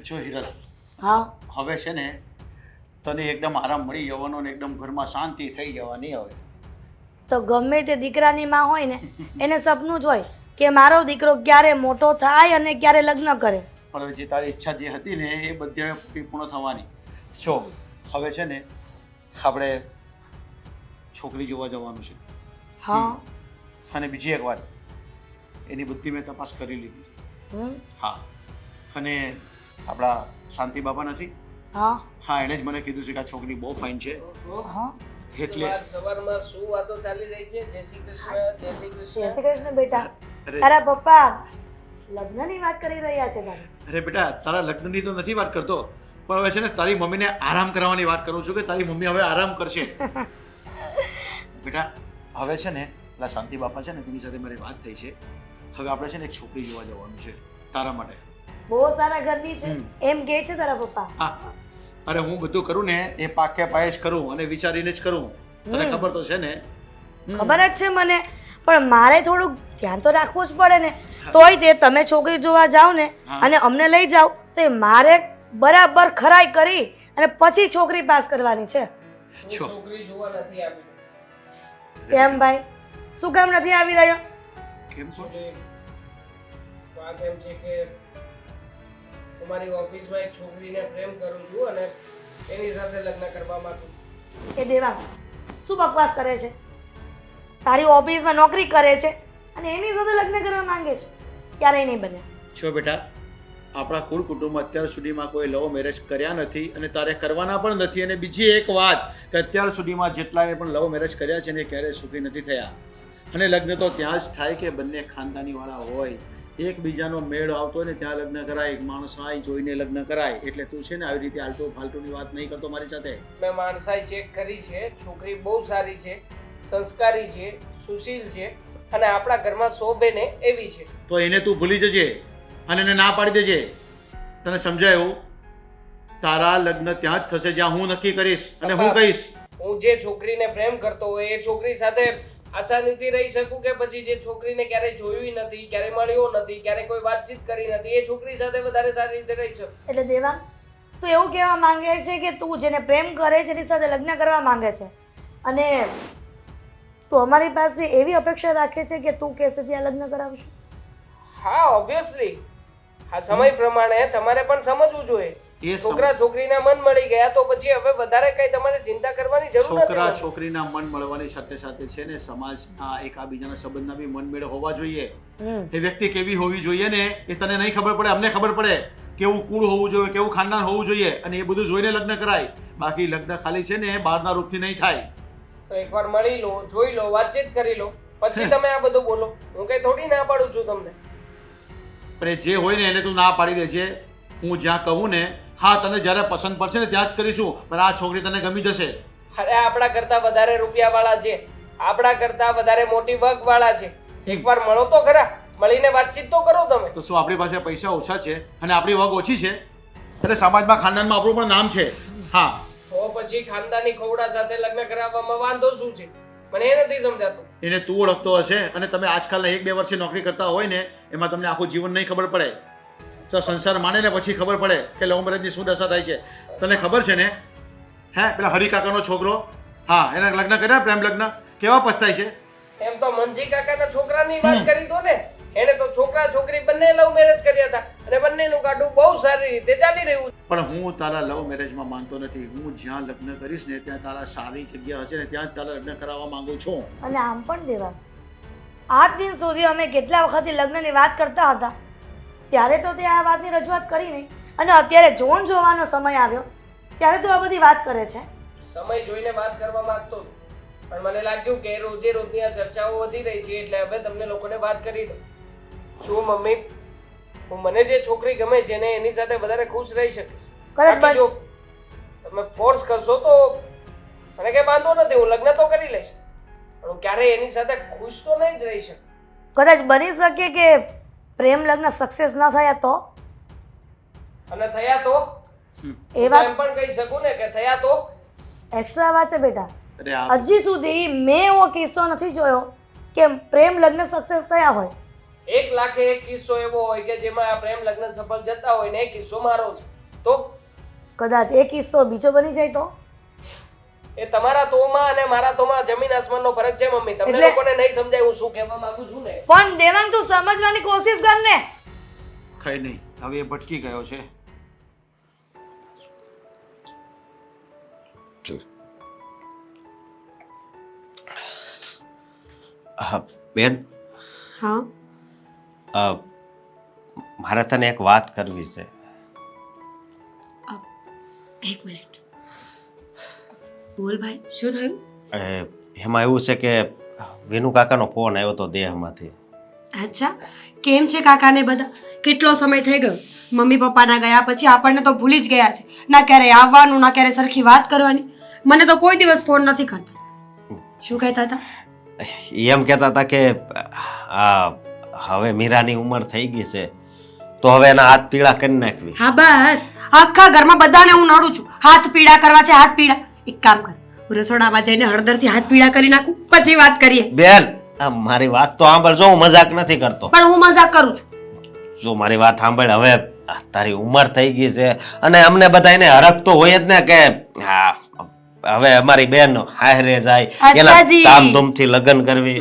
જો હિરલ, હા હવે છે ને તને એકદમ આરામ મળી જવાનો ને એકદમ ઘરમાં શાંતિ થઈ જવાની હવે. તો ગમે તે દીકરાની માં હોય ને એને સપનું જ હોય કે મારો દીકરો ક્યારે મોટો થાય અને ક્યારે લગ્ન કરે. પણ હવે જે તારી ઈચ્છા જે હતી ને એ બધી પૂર્ણ થવાની. જો હવે છે ને આપણે છોકરી જોવા જવાનું છે. હા અને બીજી એક વાત, એની બધી મેં તપાસ કરી લીધી છે. હમ હા, અને આપણા શાંતિ બાપા નથી, હા હા એણે જ મને કીધું છે કે આ છોકરી બહુ ફાઇન છે. હા એટલે સવારમાં શું વાતો ચાલી રહી છે? જય શ્રી કૃષ્ણ, જય શ્રી જય કૃષ્ણ. શ્રી કૃષ્ણ બેટા. અરે તારા પપ્પા લગ્નની વાત કરી રહ્યા છે તારી. અરે બેટા, તારા લગ્નની તો નથી વાત કરતો, પણ હવે છે ને તારી મમ્મીને આરામ કરવાની વાત કરું છું કે તારી મમ્મી હવે આરામ કરશે. બેટા હવે છે ને પેલા શાંતિ બાપા છે ને તેની સાથે મારી વાત થઈ છે. હવે આપણે છે ને એક છોકરી જોવા જવાનું છે તારા માટે. બહુ સારા ઘરની છે એમ કહે છે તારા પપ્પા. હા, અરે હું બધું કરું ને એ પાકે પાયે જ કરું અને વિચારીને જ કરું. તને ખબર તો છે ને. ખબર જ છે મને, પણ મારે થોડુંક ધ્યાન તો રાખવું જ પડે ને. તોય તે તમે છોકરી જોવા જાઓ ને અને અમને લઈ જાઓ તો મારે બરાબર ખરાઈ કરી અને પછી છોકરી પાસ કરવાની છે. હું છોકરી જોવા નથી આવી. કેમ ભાઈ, શું કામ નથી આવી રહ્યો? કેમ છો? વાત એમ છે કે તમારી ઓફિસમાં એક છોકરીને પ્રેમ કરું છું અને એની સાથે લગ્ન કરવા માંગુ છું. એ દેવા શું બકવાસ કરે છે? તારી ઓફિસમાં નોકરી કરે છે અને એની સાથે લગ્ન કરવા માંગે છે? ક્યારેય નહીં બને. છો બેટા, આપણા કુળ કુટુંબ અત્યાર સુધીમાં કોઈ લવ મેરેજ કર્યા નથી અને તારે કરવાના પણ નથી. અને બીજી એક વાત કે અત્યાર સુધીમાં જેટલાએ પણ લવ મેરેજ કર્યા છે ને ક્યારેય સુખી નથી થયા. અને લગ્ન તો ત્યાં જ થાય કે બંને ખાનદાનીવાળા હોય, એકબીજાનો મેળ આવતો હોય ને ત્યાં લગ્ન કરાય, માણસાઈ જોઈને લગ્ન કરાય. એટલે તું છે ને આવી રીતે આલટો ફાલટુની વાત નહીં કરતો મારી સાથે. મેં માણસાઈ ચેક કરી છે, છોકરી બહુ સારી છે, સંસ્કારી છે, સુશીલ છે અને આપણા ઘરમાં શોભે ને એવી છે. તો એને તું ભૂલી જજે અને એને ના પાડી દેજે. તને સમજાયું? તારા લગ્ન ત્યાં જ થશે જ્યાં હું નક્કી કરીશ અને હું કહીશ. હું જે છોકરીને પ્રેમ કરતો હોય એ છોકરી સાથે આસાનીથી રહી શકું કે પછી જે છોકરીને ક્યારેય જોઈ નથી, ક્યારેય મળ્યો નથી, ક્યારેય કોઈ વાતચીત કરી નથી, એ છોકરી સાથે વધારે સારી રીતે રહી શકું. એટલે દેવા તું એવું કહેવા માંગે છે કે તું જેને પ્રેમ કરે છે એની સાથે લગ્ન કરવા માંગે છે અને તું અમારી પાસે એવી અપેક્ષા રાખે છે કે તું કહેશે ત્યાં લગ્ન કરાવશું? હા, ઓબ્વિયસલી આ સમય પ્રમાણે તમારે પણ સમજવું જોઈએ. છોકરા છોકરીના મન મળી ગયા તો પછી હવે વધારે કઈ તમારે ચિંતા કરવાની જરૂર નથી. છોકરા છોકરીના મન મળવાની સાથે સાથે છે ને સમાજના એકાબીજાના સંબંધના બી મન મેળ હોવા જોઈએ. એ વ્યક્તિ કેવી હોવી જોઈએ ને એ તને નહીં ખબર પડે, અમને ખબર પડે. કેવું કુળ હોવું જોઈએ, કેવું ખાનદાન હોવું જોઈએ અને એ બધું જોઈને લગ્ન કરાય. બાકી લગ્ન ખાલી છે ને બહારના રૂપથી નહીં થાય. તો એકવાર મળી લો, જોઈ લો, વાતચીત કરી લો, પછી તમે આ બધું બોલો. હું કઈ થોડી ના પાડું છું તમને. પણ જે હોય ને એને તું ના પાડી દેજે. હું જ્યાં કહું ને, હા તને જ્યારે પસંદ પડશે ને ત્યાં જ કરીશું, પણ આ છોકરી તને ગમી જશે. અરે આપણા કરતા વધારે રૂપિયા વાળા છે, આપણા કરતા વધારે મોટી વગ વાળા છે. એકવાર મળો તો ખરા, મળીને વાતચીત તો કરો તમે. તો શું આપણી પાસે પૈસા ઓછા છે અને આપણી વગ ઓછી છે? એટલે સમાજમાં ખાનદાનમાં આપણું પણ નામ છે. હા, તો પછી ખાનદાની ખોવડા સાથે લગ્ન કરાવવામાં વાંધો શું છે? મને એ નથી સમજાતું. એને તું ઓળખતો હશે અને તમે આજકાલના 1-2 વર્ષથી નોકરી કરતા હોય ને એમાં તમને આખું જીવન નહીં ખબર પડે. તો સંસાર માને ને પછી ખબર પડે કે લવ મેરેજની શું દશા થાય છે. તને ખબર છે ને? હે, પેલા હરિકાકાનો છોકરો, હા એના લગ્ન કર્યા પ્રેમ લગ્ન, કેવા પછતાય છે. એમ તો મનજી કાકાના છોકરાની વાત કરી દો ને. એને તો છોકરા છોકરી બંને લવ મેરેજ કર્યા હતા અને બંનેનું ગાડું બહુ સારી રીતે ચાલી રહ્યું છે. પણ હું તારા લવ મેરેજમાં માનતો નથી. હું જ્યાં લગ્ન કરીશ ને ત્યાં તારા સારી જગ્યા હશે ને ત્યાં જ તારા લગ્ન કરાવવા માંગુ છું. અને આમ પણ દેવા આજ દિન સુધી અમે કેટલા વખતથી લગ્નની વાત કરતા હતા ત્યારે તો તે આ વાતની રજૂઆત કરી નહીં અને અત્યારે જોન જોવાનો સમય આવ્યો ત્યારે તો આ બધી વાત કરે છે. સમય જોઈને વાત કરવા માંગતો હતો, પણ મને લાગ્યું કે રોજે રોજની આ ચર્ચાઓ વધી રહી છે એટલે હવે તમને લોકોને વાત કરી દો. જો મમ્મી, હું મને જે છોકરી ગમે છે ને એની સાથે વધારે ખુશ રહી શકીશ. બાકી જો તમે ફોર્સ કરશો તો મને કઈ વાંધો નથી, હું લગ્ન તો કરી લઈશ, પણ હું ક્યારેય એની સાથે ખુશ તો નહીં જ રહી શકું. કદાચ બની શકે કે પ્રેમ લગ્ન સક્સેસ ના થયા તો? અને થયા તો એ વાત એમ પણ કહી શકું ને કે થયા તો. એક્સ્ટ્રા વાત છે બેટા. અરે હજી સુધી મેં એવો કિસ્સો નથી જોયો કે પ્રેમ લગ્ન સક્સેસ થયા હોય. 1 લાખે એક કિસ્સો એવો હોય કે જેમાં આ પ્રેમ લગ્ન સફળ જતા હોય ને એ કિસ્સો મારો છે. તો કદાચ એ કિસ્સો બીજો બની જાય તો? એ તમારા તોમાં અને મારા તોમાં જમીન આસમાનનો ફરક છે મમ્મી. તમને એટલે- લોકોને નહીં સમજાય હું શું કહેવા માંગુ છું ને. પણ દેવાંગ તું સમજવાની કોશિશ કર ને. કઈ નહીં, હવે એ ભટકી ગયો છે. બેન, હા મારે તને એક વાત કરવી છે. એક મિનિટ બોલ ભાઈ, શું થયું? એમાં એવું છે કે વિનુ કાકાનો ફોન આવ્યો તો દેહમાંથી. અચ્છા, કેમ છે કાકાને બધા? કેટલો સમય થઈ ગયો મમ્મી પપ્પાના ગયા પછી આપણને તો ભૂલી જ ગયા છે. ના ક્યારે આવવાનું, ના ક્યારે સરખી વાત કરવાની. મને તો કોઈ દિવસ ફોન નથી કરતા. શું કહેતા હતા? એમ કહેતા હતા કે આ હવે મીરાની ઉંમર થઈ ગઈ છે તો હવે એના હાથ પીળા કરી નાખવી. હા બસ, આખા ઘરમાં બધાને હું નડું છું. હાથ પીળા કરવા છે, હાથ પીળા. એક કામ કર, હું રસોડામાં જઈને હળદરથી હાથ પીળા કરી નાખું, પછી વાત કરીએ. બેન, આ મારી વાત તો સાંભળ. જો હું મજાક નથી કરતો. પણ હું મજાક કરું છું. જો મારી વાત સાંભળ. હવે તારી ઉંમર થઈ ગઈ છે અને અમને બધાને હરખ તો હોય જ ને કે હા હવે અમારી બેન હારે જાય, એના અચ્છાજી. ધામધૂમથી લગ્ન કરવી.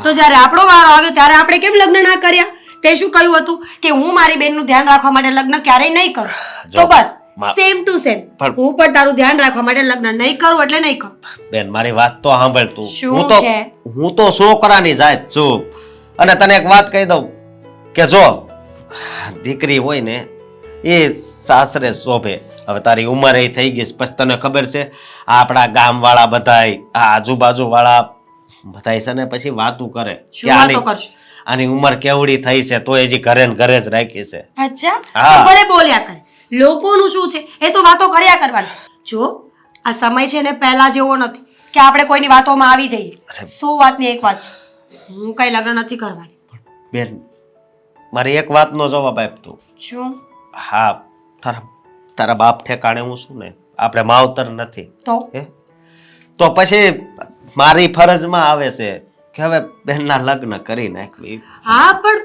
તો જ્યારે આપણો વારો આવ્યો ત્યારે આપણે કેમ લગ્ન ના કર્યા? તે શું કહ્યું હતું કે હું મારી બેનનું ધ્યાન રાખવા માટે લગ્ન ક્યારેય નહીં કરું. જો, તો બસ મા- સેમ ટુ સેમ પણ- હું પણ તારું ધ્યાન રાખવા માટે લગ્ન નહીં કરું એટલે નહીં કરું. બેન, મારી વાત તો સાંભળ તું. શું છે? હું તો છોકરાની જાત છું. અને તને એક વાત કહી દઉં કે જો દીકરી હોય ને એ સાસરે શોભે. હવે તારી ઉંમર એ થઈ ગઈ છે, પછી તને ખબર છે આ આપણા ગામવાળા બધાય, આ આજુબાજુવાળા બધાય છે ને પછી વાતું કરે શું કે વાતો કરશે? આની ઉંમર કેવડી થઈ છે તો હજી ઘરે ને ઘરે જ રાખી છે. અચ્છા, હા. તો ભલે બોલ્યા કરે. લોકોનું શું છે એ તો વાતો કર્યા કરવાની. જો આ સમય છે ને પહેલા જેવો નથી કે આપણે કોઈની વાતોમાં આવી જઈએ. અરે. 100 વાતની એક વાત છે, હું કઈ લગ્ન નથી કરવાની. બેન, મારી એક વાતનો જવાબ આપ તું. શું? હા, તારા બાપ ઠેકાણે હું છું ને, આપણે માવતર નથી. તો હે? તો પછી મારી ફરજમાં આવે છે કે હવે બેનના લગ્ન કરી નાખવી. હા, પણ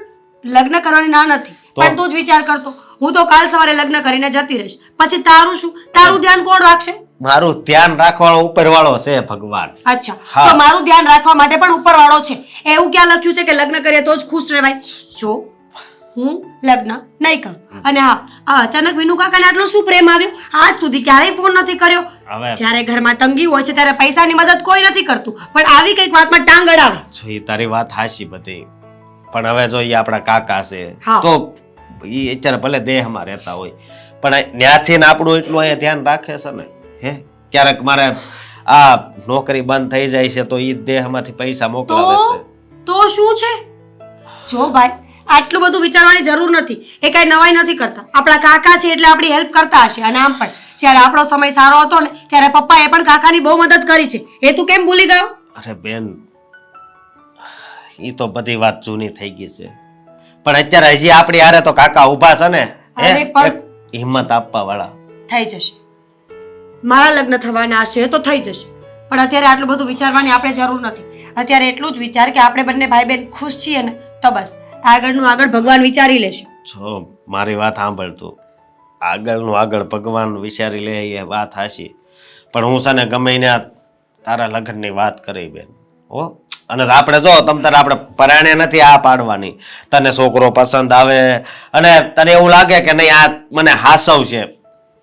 લગ્ન કરવાની ના નથી. તો? પણ તું જ વિચાર કરતો, હું તો કાલ સવારે લગ્ન કરીને જતી રહીશ, પછી તારું શું? તારું ધ્યાન કોણ રાખશે? મારું ધ્યાન રાખવાળો ઉપરવાળો છે ભગવાન. અચ્છા, હા. તો મારું ધ્યાન રાખવા માટે પણ ઉપરવાળો છે. એવું ક્યાં લખ્યું છે કે લગ્ન કરીએ તો જ ખુશ રહેવાય? જો હું લગ્ન નહીં કરું. અને હા, આ અચાનક વિનુ કાકાને આટલો શું પ્રેમ આવ્યો? આજ સુધી ક્યારેય ફોન નથી કર્યો. હવે જ્યારે ઘરમાં તંગી હોય છે ત્યારે પૈસાની મદદ કોઈ નથી કરતું, પણ આવી કઈક વાતમાં ટાંગ અડાવે. જો ઈ તારી વાત હાચી બધી, પણ હવે જો ઈ આપણા કાકા છે હા. તો ઈ અત્યારે ભલે દેહમાં રહેતા હોય પણ ન્યાથી ને આપણું એટલું અહીંયા ધ્યાન રાખે છે ને. હે, ક્યારેક મારે આ નોકરી બંધ થઈ જાય છે તો ઈ દેહમાંથી પૈસા મોકલાવે છે. તો શું છે? જો ભાઈ, આટલું બધું વિચારવાની જરૂર નથી. એ કઈ નવાઈ નથી કરતા. આપણા કાકા છે એટલે આપણી હેલ્પ કરતા હશે. અને આમ પણ જ્યારે આપણો સમય સારો હતો ને ત્યારે પપ્પાએ પણ કાકાની બહુ મદદ કરી છે. એ તું કેમ ભૂલી ગયો? અરે બેન, ઈ તો બધી વાત જૂની થઈ ગઈ છે, પણ અત્યારે હજી આપણી હારે તો કાકા ઊભા છે ને. હે, અરે પણ- એક હિંમત આપવા વાળા. થઈ જશે. મારા લગ્ન થવાના હશે તો થઈ જશે, પણ અત્યારે આટલું બધું વિચારવાની આપણે જરૂર નથી. અત્યારે એટલું જ વિચાર કે આપણે બંને ભાઈ બહેન ખુશ છીએ ને તો બસ આગળનું આગળ ભગવાન વિચારી લેશે. જો મારી વાત સાંભળ તું. આગળનું આગળ ભગવાન વિચારી લે એ વાત હાચી, પણ હું છે ને ગમે એને તારા લગ્નની વાત કરી બેન. હો, અને આપણે જો તમ તારે આપણે પરાણે નથી આ પાડવાની. તને છોકરો પસંદ આવે અને તને એવું લાગે કે નહીં આ મને હાસવ છે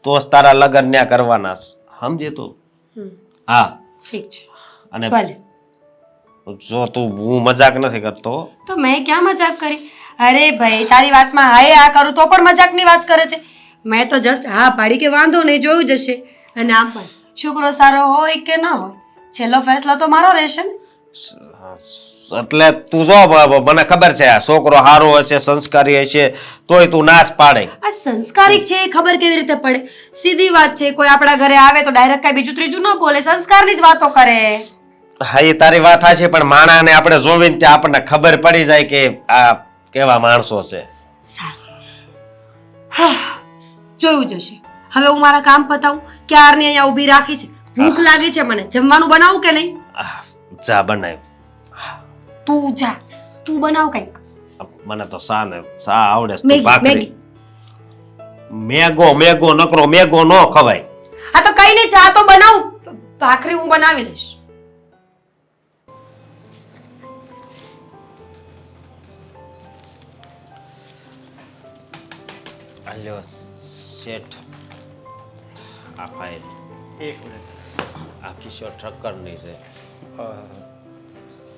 તો જ તારા લગ્ન ન્યા કરવાના છે. સમજી તું? હા. ઠીક છે, અને ભલે. જો તું, હું મજાક નથી કરતો. તો મેં ક્યાં મજાક કરી? અરે ભાઈ, તારી વાતમાં હાય આ કરું તો પણ મજાકની વાત કરે છે. મેં તો જસ્ટ હા પાડી કે વાંધો નહીં, જોયું જશે. અને આમ પણ છોકરો સારો હોય કે ન હોય, છેલ્લો ફેસલો તો મારો રહેશે ને. એટલે તું જો, મને ખબર છે આ છોકરો સારો હશે, સંસ્કારી હશે તોય તું નાશ પાડે. આ સંસ્કારિક છે એ ખબર કેવી રીતે પડે? સીધી વાત છે, કોઈ આપણા ઘરે આવે તો ડાયરેક્ટ કઈ બીજું ત્રીજું ન બોલે, સંસ્કારની જ વાતો કરે. હા, એ તારી વાત છે, પણ માણાને આપણે જોવીને ત્યાં આપણને ખબર પડી જાય કે આ કેવા માણસો છે. સારું, હા, જોયું જશે. હવે હું મારા કામ પતાવું. ક્યારની અહીંયા ઊભી રાખી છે, ભૂખ લાગી છે મને. જમવાનું બનાવું કે નહીં? જા બનાવ. તું જા, તું બનાવ કંઈક. મને તો સા આવડે છે. તું મેગી ભાખરી મેગી મેગો નકરો મેગો નો ખવાય. હા તો કઈ નહીં, ચા તો બનાવું, ભાખરી હું બનાવી લઈશ. આલ્યો શેઠ આ ફાઇલ એક મિનિટ. આ કિશોર ઠક્કરની છે.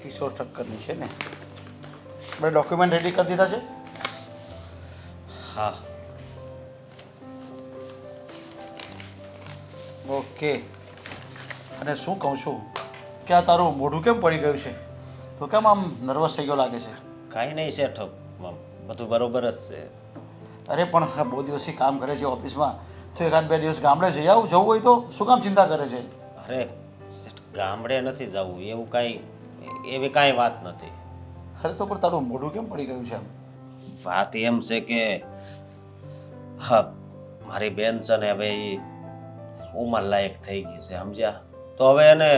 કિશોર ઠક્કરની છે ને? આપણે ડોક્યુમેન્ટ રેડી કરી દીધા છે? હા ઓકે. અને શું કહું છું કે આ તારું મોઢું કેમ પડી ગયું છે? તો કેમ આમ નર્વસ થઈ ગયો લાગે છે? કાંઈ નહીં શેઠ, બધું બરોબર જ છે. અરે પણ હા, બહુ દિવસથી કામ કરે છે ઓફિસમાં, તો એકાદ બે દિવસ ગામડે જઈ આવું, જવું હોય તો શું કામ ચિંતા કરે છે? અરે શેઠ, ગામડે નથી જવું એવું કાંઈ, એવી કાંઈ વાત નથી. અરે તો પણ તારું મોઢું કેમ પડી ગયું છે આમ? વાત એમ છે કે હા, મારી બેન છે ને હવે એ ઉંમર લાયક થઈ ગઈ છે, સમજ્યા? તો હવે એને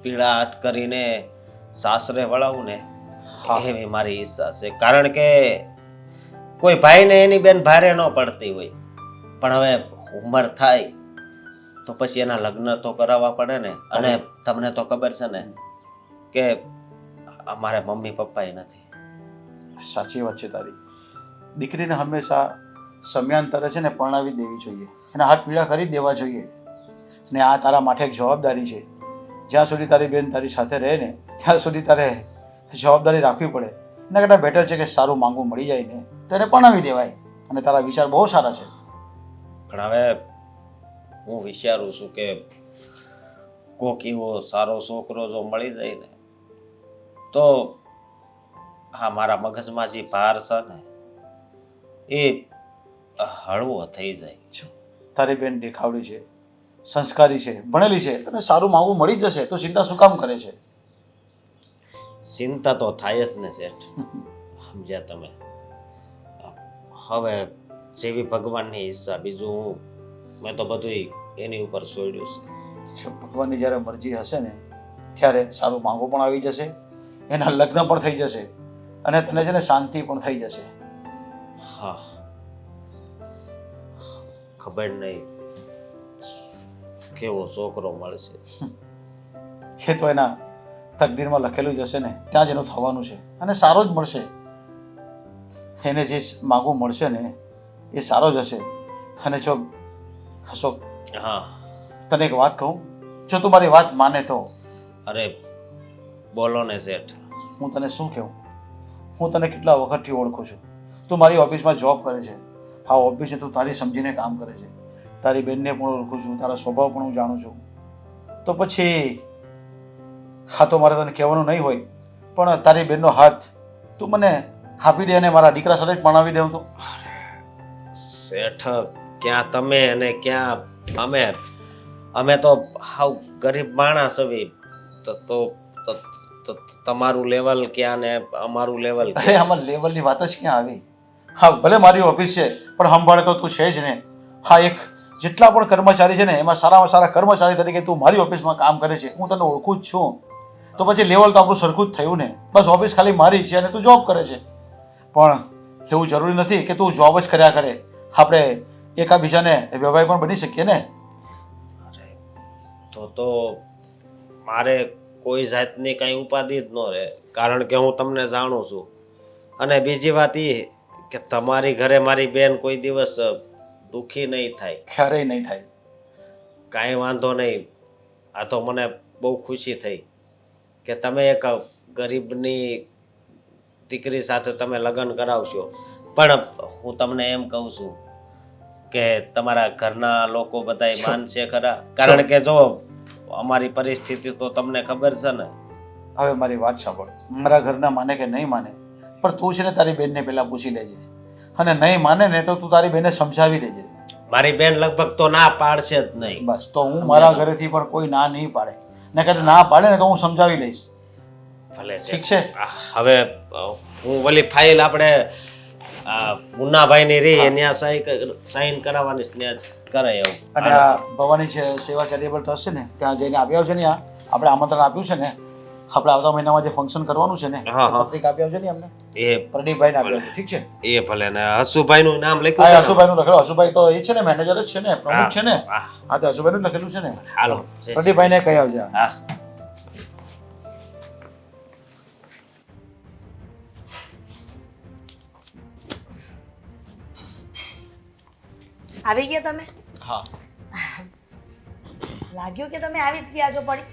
પીળા હાથ કરીને સાસરે વળાવું ને એવી મારી ઈચ્છા છે. કારણ કે કોઈ ભાઈને એની બેન ભારે ન પડતી હોય, પણ હવે ઉંમર થાય તો પછી એના લગ્ન તો કરાવવા પડે ને. અને તમને તો ખબર છે ને કે અમારે મમ્મી પપ્પાએ નથી. સાચી વાત છે તારી. દીકરીને હંમેશા સમયાંતરે છે ને પરણાવી દેવી જોઈએ, એના હાથ પીળા કરી જ દેવા જોઈએ. ને આ તારા માટે એક જવાબદારી છે. જ્યાં સુધી તારી બેન તારી સાથે રહે ને ત્યાં સુધી તારે જવાબદારી રાખવી પડે. એના કરતાં બેટર છે કે સારું માંગવું મળી જાય ને તો એને પરણાવી દેવાય. અને તારા વિચાર બહુ સારા છે. પણ હવે હું વિચારું છું કે કોક એવો સારો છોકરો જો મળી જાય ને તો હા, મારા મગજમાં જે ભાર છે ને એ હળવો થઈ જાય. તારી બેન દેખાવડી છે, સંસ્કારી છે, ભણેલી છે, તને સારું માંગવું મળી જશે તો ચિંતા શું કામ કરે છે? ચિંતા તો થાય જ ને શેઠ, સમજ્યા તમે? હવે જેવી ભગવાનની ઈચ્છા, બીજું મેં તો બધું એની ઉપર છોડ્યું છે. જો ભગવાનની જ્યારે મરજી હશે ને ત્યારે સારું માંગવું પણ આવી જશે, એના લગ્ન પણ થઈ જશે અને તને છે ને શાંતિ પણ થઈ જશે. હા, ખબર નહીં કેવો છોકરો મળશે. એ તો એના તકદીરમાં લખેલું જ હશે ને, ત્યાં જ એનું થવાનું છે અને સારો જ મળશે. એને જે માગવું મળશે ને એ સારો જ હશે. અને જો અશોક, હા તને એક વાત કહું, જો તું મારી વાત માને તો. અરે બોલો ને શેઠ. હું તને શું કહું, હું તને કેટલા વખતથી ઓળખું છું. તું મારી ઓફિસમાં જોબ કરે છે, હા ઓફિસે તું તારી સમજીને કામ કરે છે. તારી બેનને પણ ઓળખું છું, તારા સ્વભાવ પણ હું જાણું છું. તો પછી હા, તો મારે તને કહેવાનું નહીં હોય, પણ તારી બેનનો હાથ તું મને આપી દે અને મારા દીકરા સાથે જ પરણાવી દઉં તો. શેઠ, ક્યાં તમે અને ક્યાં અમે? અમે તો હાવ ગરીબ માણસ હવે. તો તમારું લેવલ ક્યાં ને અમારું લેવલ અરે આમાં લેવલની વાત જ ક્યાં આવી? હા, ભલે મારી ઓફિસ છે પણ સંભાળે તો તું છે જ ને. હા, એક જેટલા પણ કર્મચારી છે ને એમાં સારામાં સારા કર્મચારી તરીકે તું મારી ઓફિસમાં કામ કરે છે, હું તને ઓળખું જ છું. તો પછી લેવલ તો આપણું સરખું જ થયું ને. બસ ઓફિસ ખાલી મારી છે અને તું જોબ કરે છે. પણ એવું જરૂરી નથી કે તું જોબ જ કર્યા કરે. આપણે એકાબીજાને વ્યવહાર પણ બની શકીએ ને. તો મારે કોઈ જાતની કાંઈ ઉપાધિ જ ન રહે, કારણ કે હું તમને જાણું છું. અને બીજી વાત એ કે તમારી ઘરે મારી બેન કોઈ દિવસ દુઃખી નહીં થાય. ક્યારેય નહીં થાય. કાંઈ વાંધો નહીં. આ તો મને બહુ ખુશી થઈ કે તમે એક ગરીબની દીકરી સાથે તમે લગ્ન કરાવશો. પણ હું તમને એમ કહું છું કે તમારા ઘરના લોકો બધાય માનશે ખરા? કારણ કે જો અમારી પરિસ્થિતિ તો તમને ખબર છે ને. હવે મારી વાત સાંભળ, મારા ઘરના માને કે નહીં માને, પણ તું છે ને તારી બેનને પહેલા પૂછી લેજે. અને નહીં માને ને તો તું તારી બેનને સમજાવી દેજે. મારી બેન લગભગ તો ના પાડશે જ નહીં. બસ, તો હું મારા ઘરેથી પણ કોઈ ના નહીં પાડે. ને કદાચ ના પાડે ને તો હું સમજાવી લઈશ. ભલે ઠીક છે? હવે હું ઓલી ફાઇલ આપણે મુન્નાભાઈની રહી ત્યાં સાઈન કરાવવાની ત્યાં કરાય આવું. અને આ ભવાની સેવા ચેરિટેબલ ટ્રસ્ટ છે ને ત્યાં જઈને આવ્યા છે ને, આપણે આમંત્રણ આપ્યું છે ને, આપણે આવતા મહિનામાં જે ફંક્શન કરવાનું છે ને હા, હા. પત્રિકા આપી આવજો ને અમને એ પ્રદીપભાઈને આપી આવજો ઠીક છે એ ભલે ને હસુભાઈ નું નામ હા લખ્યું છે ને? હસુભાઈનું લખેલું હસુભાઈ તો એ છે ને મેનેજર જ છે ને પ્રમુખ છે ને હા. હા તો હસુભાઈનું જ લખેલું છે ને હાલો પ્રદીપભાઈને કહી આવજો હા આવી ગયા તમે હા લાગ્યું કે તમે આવી જ ગયા છો પડી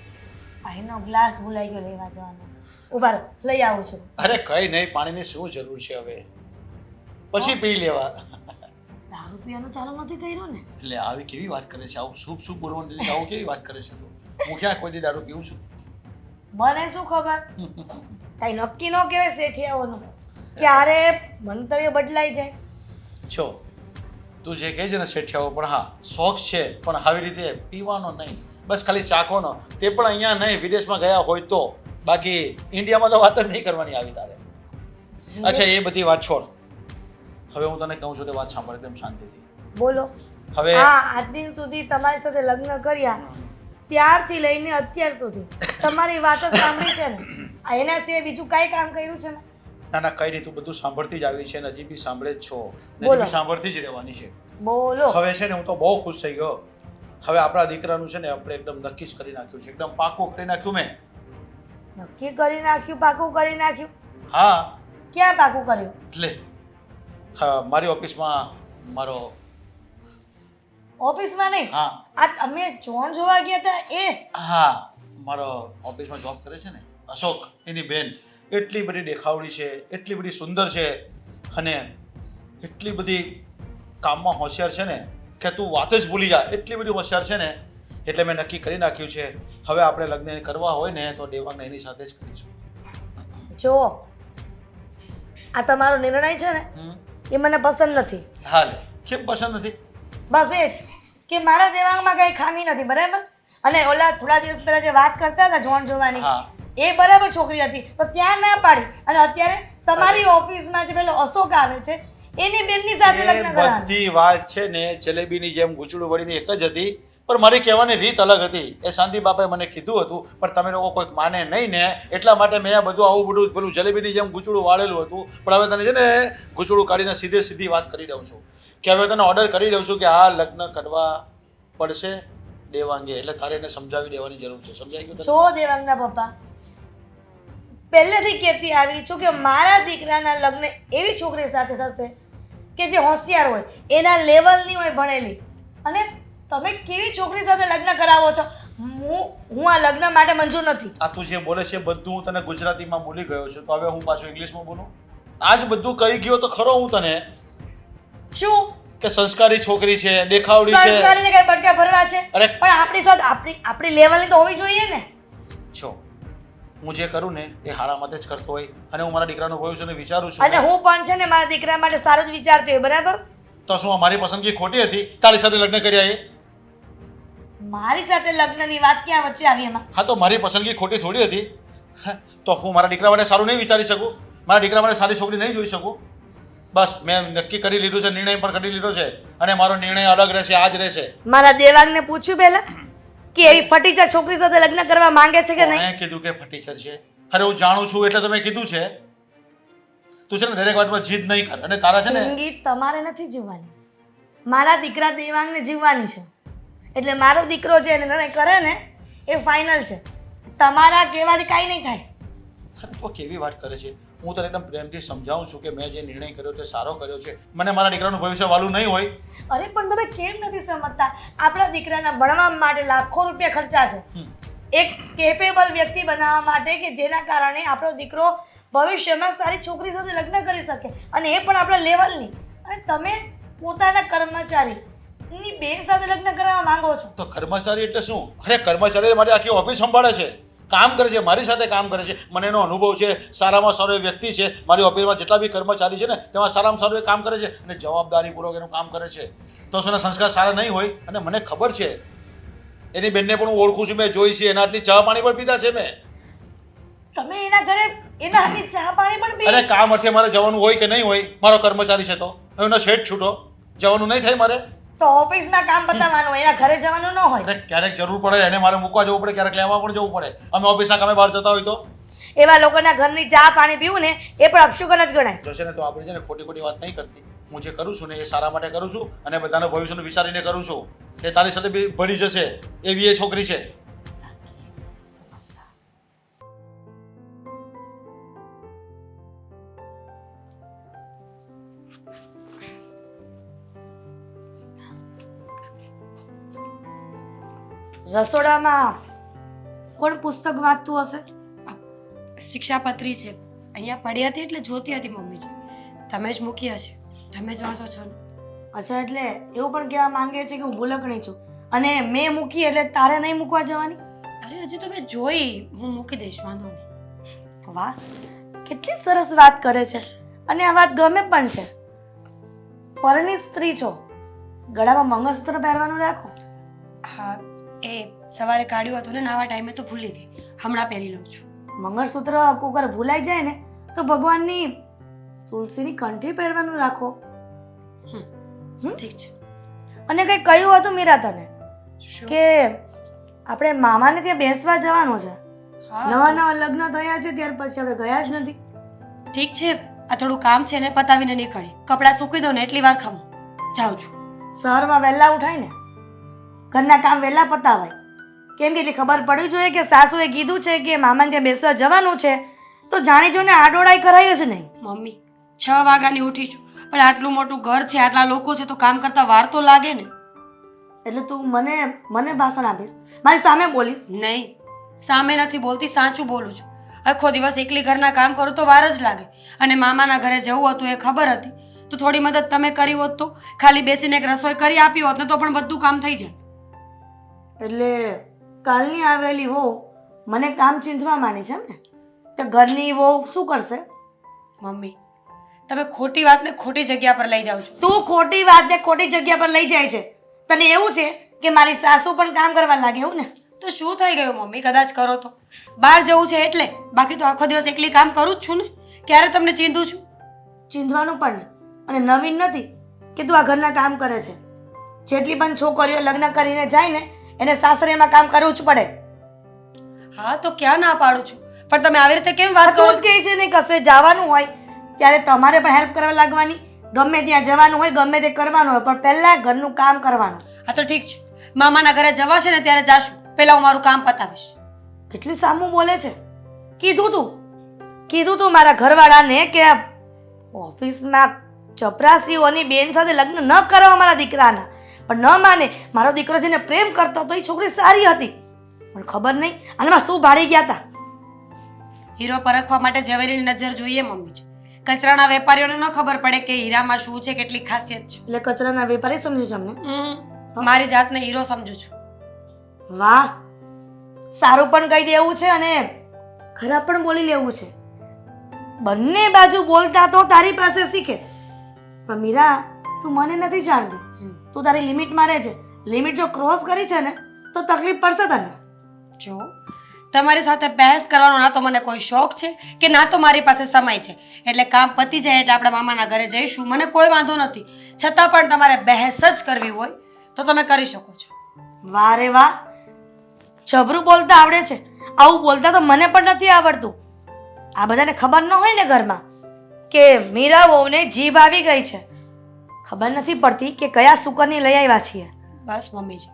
પાણીનો ગ્લાસ ભૂલાઈ ગયો લેવા જવાનો ઉભા રહો લઈ આવું છું અરે કઈ નહીં પાણીની શું જરૂર છે હવે પછી પી લેવા દારૂ પીવાનું ચાલુ નથી કર્યું ને એટલે આવી કેવી વાત કરે છે આવું શુભ શુભ બોલવાનું દીધી આવું કેવી વાત કરે છે તું હું ક્યાં કોઈ દી દારૂ પીવું છું મને શું ખબર કઈ નક્કી ન કહેવાય શેઠિયાઓનું ક્યારે મંતવ્ય બદલાઈ જાય છો તું જે કહે છે ને શેઠિયાઓ પણ હા શોખ છે પણ આવી રીતે પીવાનો નહીં બસ ખાલી ચાખવાનો તે પણ અહીંયા નહીં વિદેશમાં ગયા હોય તો બાકી ઇન્ડિયામાં તો વાત જ નહીં કરવાની આવી તારે અચ્છા એ બધી વાત છોડ હવે હું તને કહું છું તે વાત સાંભળ એકદમ શાંતિથી બોલો હવે હા આજ દિન સુધી તમારી સાથે લગ્ન કર્યા ત્યારથી લઈને અત્યાર સુધી તમારી વાત જ સાંભળી છે ને આ એના સિવાય બીજું કાંઈ કામ કર્યું છે ને ના ના કઈ નહીં તું બધું સાંભળતી જ આવી છે ને હજી બી સાંભળે જ છો ને બોલો. હજી બી સાંભળતી જ રહેવાની છે બોલો હવે છે ને હું તો બહુ ખુશ થઈ ગયો હવે આપણા દીકરાનું છે ને આપણે એકદમ નક્કી જ કરી નાખ્યું છે એકદમ પાકું કરી નાખ્યું મેં નક્કી કરી નાખ્યું પાકું કરી નાખ્યું હા ક્યાં પાકું કર્યું એટલે હા મારી ઓફિસમાં મારો ઓફિસમાં નહીં હા આ તમે જોણ જોવા ગયા હતા એ હા મારો ઓફિસમાં જોબ કરે છે ને અશોક એની બેન એટલી બધી દેખાવડી છે એટલી બધી સુંદર છે અને એટલી બધી કામમાં હોશિયાર છે ને કે તું વાત જ ભૂલી જા એટલી બધી હોશિયાર છે ને એટલે મેં નક્કી કરી નાખ્યું છે હવે આપણે લગ્ન કરવા હોય ને તો દેવાંગને એની સાથે જ કરીશું જો આ તમારો નિર્ણય છે ને એ મને પસંદ નથી હાલ કેમ પસંદ નથી બસ એ જ કે મારા દેવાંગમાં કઈ ખામી નથી બરાબર અને ઓલા થોડા દિવસ પહેલા જે વાત કરતા હતા જોણ જોવાની હા એ બરાબર છોકરી હતી તો ત્યાં ના પાડી અને અત્યારે તમારી ઓફિસમાં જે પેલો અશોક આવે છે એની બેનની સાથે એ લગ્ન કરવાના બધી વાત છે ને જલેબીની જેમ ગુચડું વળીની એક જ હતી પણ મારી કહેવાની રીત અલગ હતી એ શાંતિ બાપાએ મને કીધું હતું પણ તમે લોકો કોઈક માને નહીં ને એટલા માટે મેં આ બધું આવું બધું પેલું જલેબીની જેમ ગુચડું વાળેલું હતું પણ હવે તને છે ને ગુચડું કાઢીને સીધી વાત કરી દઉં છું કે હવે તને ઓર્ડર કરી દઉં છું કે આ લગ્ન કરવા પડશે દેવાંગે એટલે તારે એને સમજાવી દેવાની જરૂર છે સમજાઈ ગયું તને? જો દેવાંગના પપ્પા પહેલેથી કહેતી આવી છું કે મારા દીકરાના લગ્ન એવી છોકરી સાથે થશે કે જે હોશિયાર હોય એના લેવલની હોય ભણેલી અને તમે કેવી છોકરી સાથે લગ્ન કરાવો છો હું આ લગ્ન માટે મંજૂર નથી આ તું જે બોલે છે બધું હું તને ગુજરાતીમાં બોલી ગયો છું તો હવે હું પાછું ઇંગ્લિશમાં બોલું આ જ બધું કહી ગયો તો ખરો હું તને શું કે સંસ્કારી છોકરી છે દેખાવડી છે સંસ્કારીને કઈ બટકા ભરવા છે અરે પણ આપણી સાથે આપણી લેવલની તો હોવી જોઈએ ને છો હું જે કરું ને એ હારા માટે જ કરતો હોય અને હું મારા દીકરાનું ભવિષ્યને વિચારું છું અને હું પણ છે ને મારા દીકરા માટે સારું જ વિચારતી હોય બરાબર તો શું આ મારી પસંદગી ખોટી હતી તારી સાથે લગ્ન કર્યા એ મારી સાથે લગ્નની વાત ક્યાં વચ્ચે આવી એમાં હા તો મારી પસંદગી ખોટી થોડી હતી તો હું મારા દીકરા માટે સારું નહીં વિચારી શકું મારા દીકરા માટે સારી છોકરી નહીં જોઈ શકું બસ મેં નક્કી કરી લીધું છે નિર્ણય પણ કરી લીધો છે અને મારો નિર્ણય અલગ રહેશે આ જ રહેશે મારા દેવાંગને પૂછ્યું પહેલા કે એવી ફટીચર છોકરી સાથે લગ્ન કરવા માંગે છે કે નહીં મેં કીધું કે ફટીચર છે અરે હું જાણું છું એટલે તો મેં કીધું છે તું છે ને દરેક વાતમાં જીદ નહીં કર અને તારા છે ને જિંદગી તમારે નથી જીવવાની મારા દીકરા દેવાંગને જીવવાની છે એટલે મારો દીકરો જે નિર્ણય કરે ને એ ફાઇનલ છે તમારા કહેવાથી કાંઈ નહીં થાય તો કેવી વાત કરે છે હું તને એકદમ પ્રેમથી સમજાવું છું કે મેં જે નિર્ણય કર્યો તે સારો કર્યો છે મને મારા દીકરાનું ભવિષ્ય વાલું નહીં હોય અરે પણ તમે કેમ નથી સમજતા આપણા દીકરાના ભણવા માટે લાખો રૂપિયા ખર્ચા છે એક કેપેબલ વ્યક્તિ બનાવવા માટે કે જેના કારણે આપણો દીકરો ભવિષ્યમાં સારી છોકરી સાથે લગ્ન કરી શકે અને એ પણ આપણા લેવલની અને તમે પોતાના કર્મચારીની બેન સાથે લગ્ન કરવા માંગો છો તો કર્મચારી એટલે શું અરે કર્મચારી મારી આખી ઓફિસ સંભાળે છે કામ કરે છે મારી સાથે કામ કરે છે મને એનો અનુભવ છે સારામાં સારો એ વ્યક્તિ છે મારી ઓફિસમાં જેટલા બી કર્મચારી છે ને તેમાં સારામાં સારું એ કામ કરે છે અને જવાબદારીપૂર્વક એનું કામ કરે છે તો શું એના સંસ્કાર સારા નહીં હોય અને મને ખબર છે એની બેનને પણ હું ઓળખું છું મેં જોઈ છે એના આટલી ચા પાણી પણ પીધા છે મેં તમે એના ઘરે એના હાથની ચા પાણી પણ પી અરે કામ અર્થે મારે જવાનું હોય કે નહીં હોય મારો કર્મચારી છે તો એનો શેઠ છૂટો જવાનું નહીં થાય મારે તો ઓફિસમાં કામ પતાવવાનું હોય, એના ઘરે જવાનું ન હોય. અરે ક્યારેક જરૂર પડે એને મારે મૂકવા જવું પડે, ક્યારેક લેવા પણ જવું પડે. અમે ઓફિસના કામે બહાર જતા હોય તો એવા લોકોના ઘરની ચા પાણી પીવું ને એ પણ અપશુકન જ ગણાય. જશે ને તો આપણે છે ને ખોટી ખોટી વાત નહીં કરતી. હું જે કરું છું ને એ સારા માટે કરું છું અને બધાના ભવિષ્યનું વિચારીને કરું છું. એ તારી સાથે બી ભળી જશે એવી એ છોકરી છે. રસોડામાં કોણ પુસ્તક વાંચતું હશે? શિક્ષાપત્રી છે, અહીંયા પડી હતી એટલે જોતી હતી મમ્મીજી. તમે જ મૂકી હશે, તમે જ વાંચો છો ને. અચ્છા, એટલે એવું પણ કહેવા માંગે છે કે હું ભૂલકણી છું અને મેં મૂકી એટલે તારે નહીં મૂકવા જવાની? અરે હજી તો મેં જોઈ, હું મૂકી દઈશ, વાંધો નહીં. વાહ, કેટલી સરસ વાત કરે છે અને આ વાત ગમે પણ છે. પરણી સ્ત્રી છો, ગળામાં મંગળસૂત્ર પહેરવાનું રાખો. હા, એ સવારે કાઢ્યું હતું ને નાવા ટાઈમે તો ભૂલી ગઈ, હમણાં પહેરી લઉં છું. મંગળસૂત્ર કોકર ભૂલાઈ જાય ને તો ભગવાનની તુલસીની કંઠી પહેરવાનું રાખો. ઠીક છે. અને કંઈ કહ્યું હતું મીરા તને શું? કે આપણે મામાને ત્યાં બેસવા જવાનું છે? હા, નવા નવા લગ્ન થયા છે ત્યાર પછી આપણે ગયા જ નથી. ઠીક છે, આ થોડું કામ છે ને પતાવીને નીકળી. કપડાં સૂકી દો ને એટલી વાર ખમો, જાઉં છું. શહેરમાં વહેલા ઉઠાય ને, ઘરના કામ વહેલા પતાવાય. કેમ કે એટલી ખબર પડવી જોઈએ કે સાસુએ કીધું છે કે મામાને ત્યાં બેસવા જવાનું છે તો જાણી જોઈને આડોડાઈ કરાય જ નહીં. મમ્મી 6 વાગ્યાની ઉઠી છું, પણ આટલું મોટું ઘર છે, આટલા લોકો છે તો કામ કરતા વાર તો લાગે ને. એટલે તું મને ભાષણ આપીશ, મારી સામે બોલીશ? નહીં, સામે નથી બોલતી, સાચું બોલું છું. આખો દિવસ એકલી ઘરના કામ કરું તો વાર જ લાગે. અને મામાના ઘરે જવું હતું એ ખબર હતી તો થોડી મદદ તમે કરી હોત તો, ખાલી બેસીને એક રસોઈ કરી આપી હોત ને તો પણ બધું કામ થઈ જાય. એટલે કાલની આવેલી વહુ મને કામ ચીંધવા માંડી છે એમ ને? તો ઘરની વહુ શું કરશે? મમ્મી, તમે ખોટી વાતને ખોટી જગ્યા પર લઈ જાઓ છો. તું ખોટી વાતને ખોટી જગ્યા પર લઈ જાય છે. તને એવું છે કે મારી સાસુ પણ કામ કરવા લાગે એવું ને? તો શું થઈ ગયું મમ્મી, કદાચ કરો તો? બહાર જવું છે એટલે, બાકી તો આખો દિવસ એકલી કામ કરું જ છું ને. ક્યારે તમને ચીંધું છું? ચીંધવાનું પણ નહીં. અને નવીન નથી કે તું આ ઘરના કામ કરે છે. જેટલી પણ છોકરીઓ લગ્ન કરીને જાય ને એને સાસરીમાં કામ કરવું જ પડે. હા, તો ક્યાં ના પાડું છું, પણ તમે આવી રીતે કેમ વાત કરો તું જ કહે છે ને કશે જવાનું હોય ત્યારે તમારે પણ હેલ્પ કરવા લાગવાની. ગમે ત્યાં જવાનું હોય, ગમે તે કરવાનું હોય, પણ પહેલા ઘરનું કામ કરવાનું. હા તો ઠીક છે, મામાના ઘરે જવાશે ને ત્યારે જાશું, પહેલા હું મારું કામ પતાવીશ. કેટલું સામું બોલે છે. કીધું તું મારા ઘરવાળાને કે ઓફિસમાં ચપરાસીઓની બેન સાથે લગ્ન ન કરવા મારા દીકરાના, પણ ન માને. મારો દીકરો જેને પ્રેમ કરતો હતો એ છોકરી સારી હતી, પણ ખબર નહીં આનામાં શું ભાડી ગયા હતા. હીરો પરખવા માટે ઝવેરીની નજર જોઈએ મમ્મી. કચરાના વેપારીઓને ન ખબર પડે કે હીરામાં શું છે, કેટલી ખાસિયત છે. એટલે કચરાના વેપારી સમજે છે અમને? મારી જાતને હીરો સમજુ છું. વાહ, સારું પણ કહી દેવું છે અને ખરાબ પણ બોલી લેવું છે. બંને બાજુ બોલતા તો તારી પાસે શીખે. પણ મીરા, તું મને નથી જાણતી. તું તારી લિમિટમાં રહે છે. લિમિટ જો ક્રોસ કરી છે ને તો તકલીફ પડશે તને. જો તમારી સાથે બહેસ કરવાનો ના તો મને કોઈ શોખ છે કે ના તો મારી પાસે સમય છે. એટલે કામ પતી જાય એટલે આપણે મામાના ઘરે જઈશું, મને કોઈ વાંધો નથી. છતાં પણ તમારે બહેસ જ કરવી હોય તો તમે કરી શકો છો. વાહ રે વાહ, જબરું બોલતા આવડે છે. આવું બોલતા તો મને પણ નથી આવડતું. આ બધાને ખબર ન હોય ને ઘરમાં કે મીરા વહુને જીભ આવી ગઈ છે. ખબર નથી પડતી કે કયા સુકરની લઈ આવ્યા છીએ. બસ મમ્મીજી,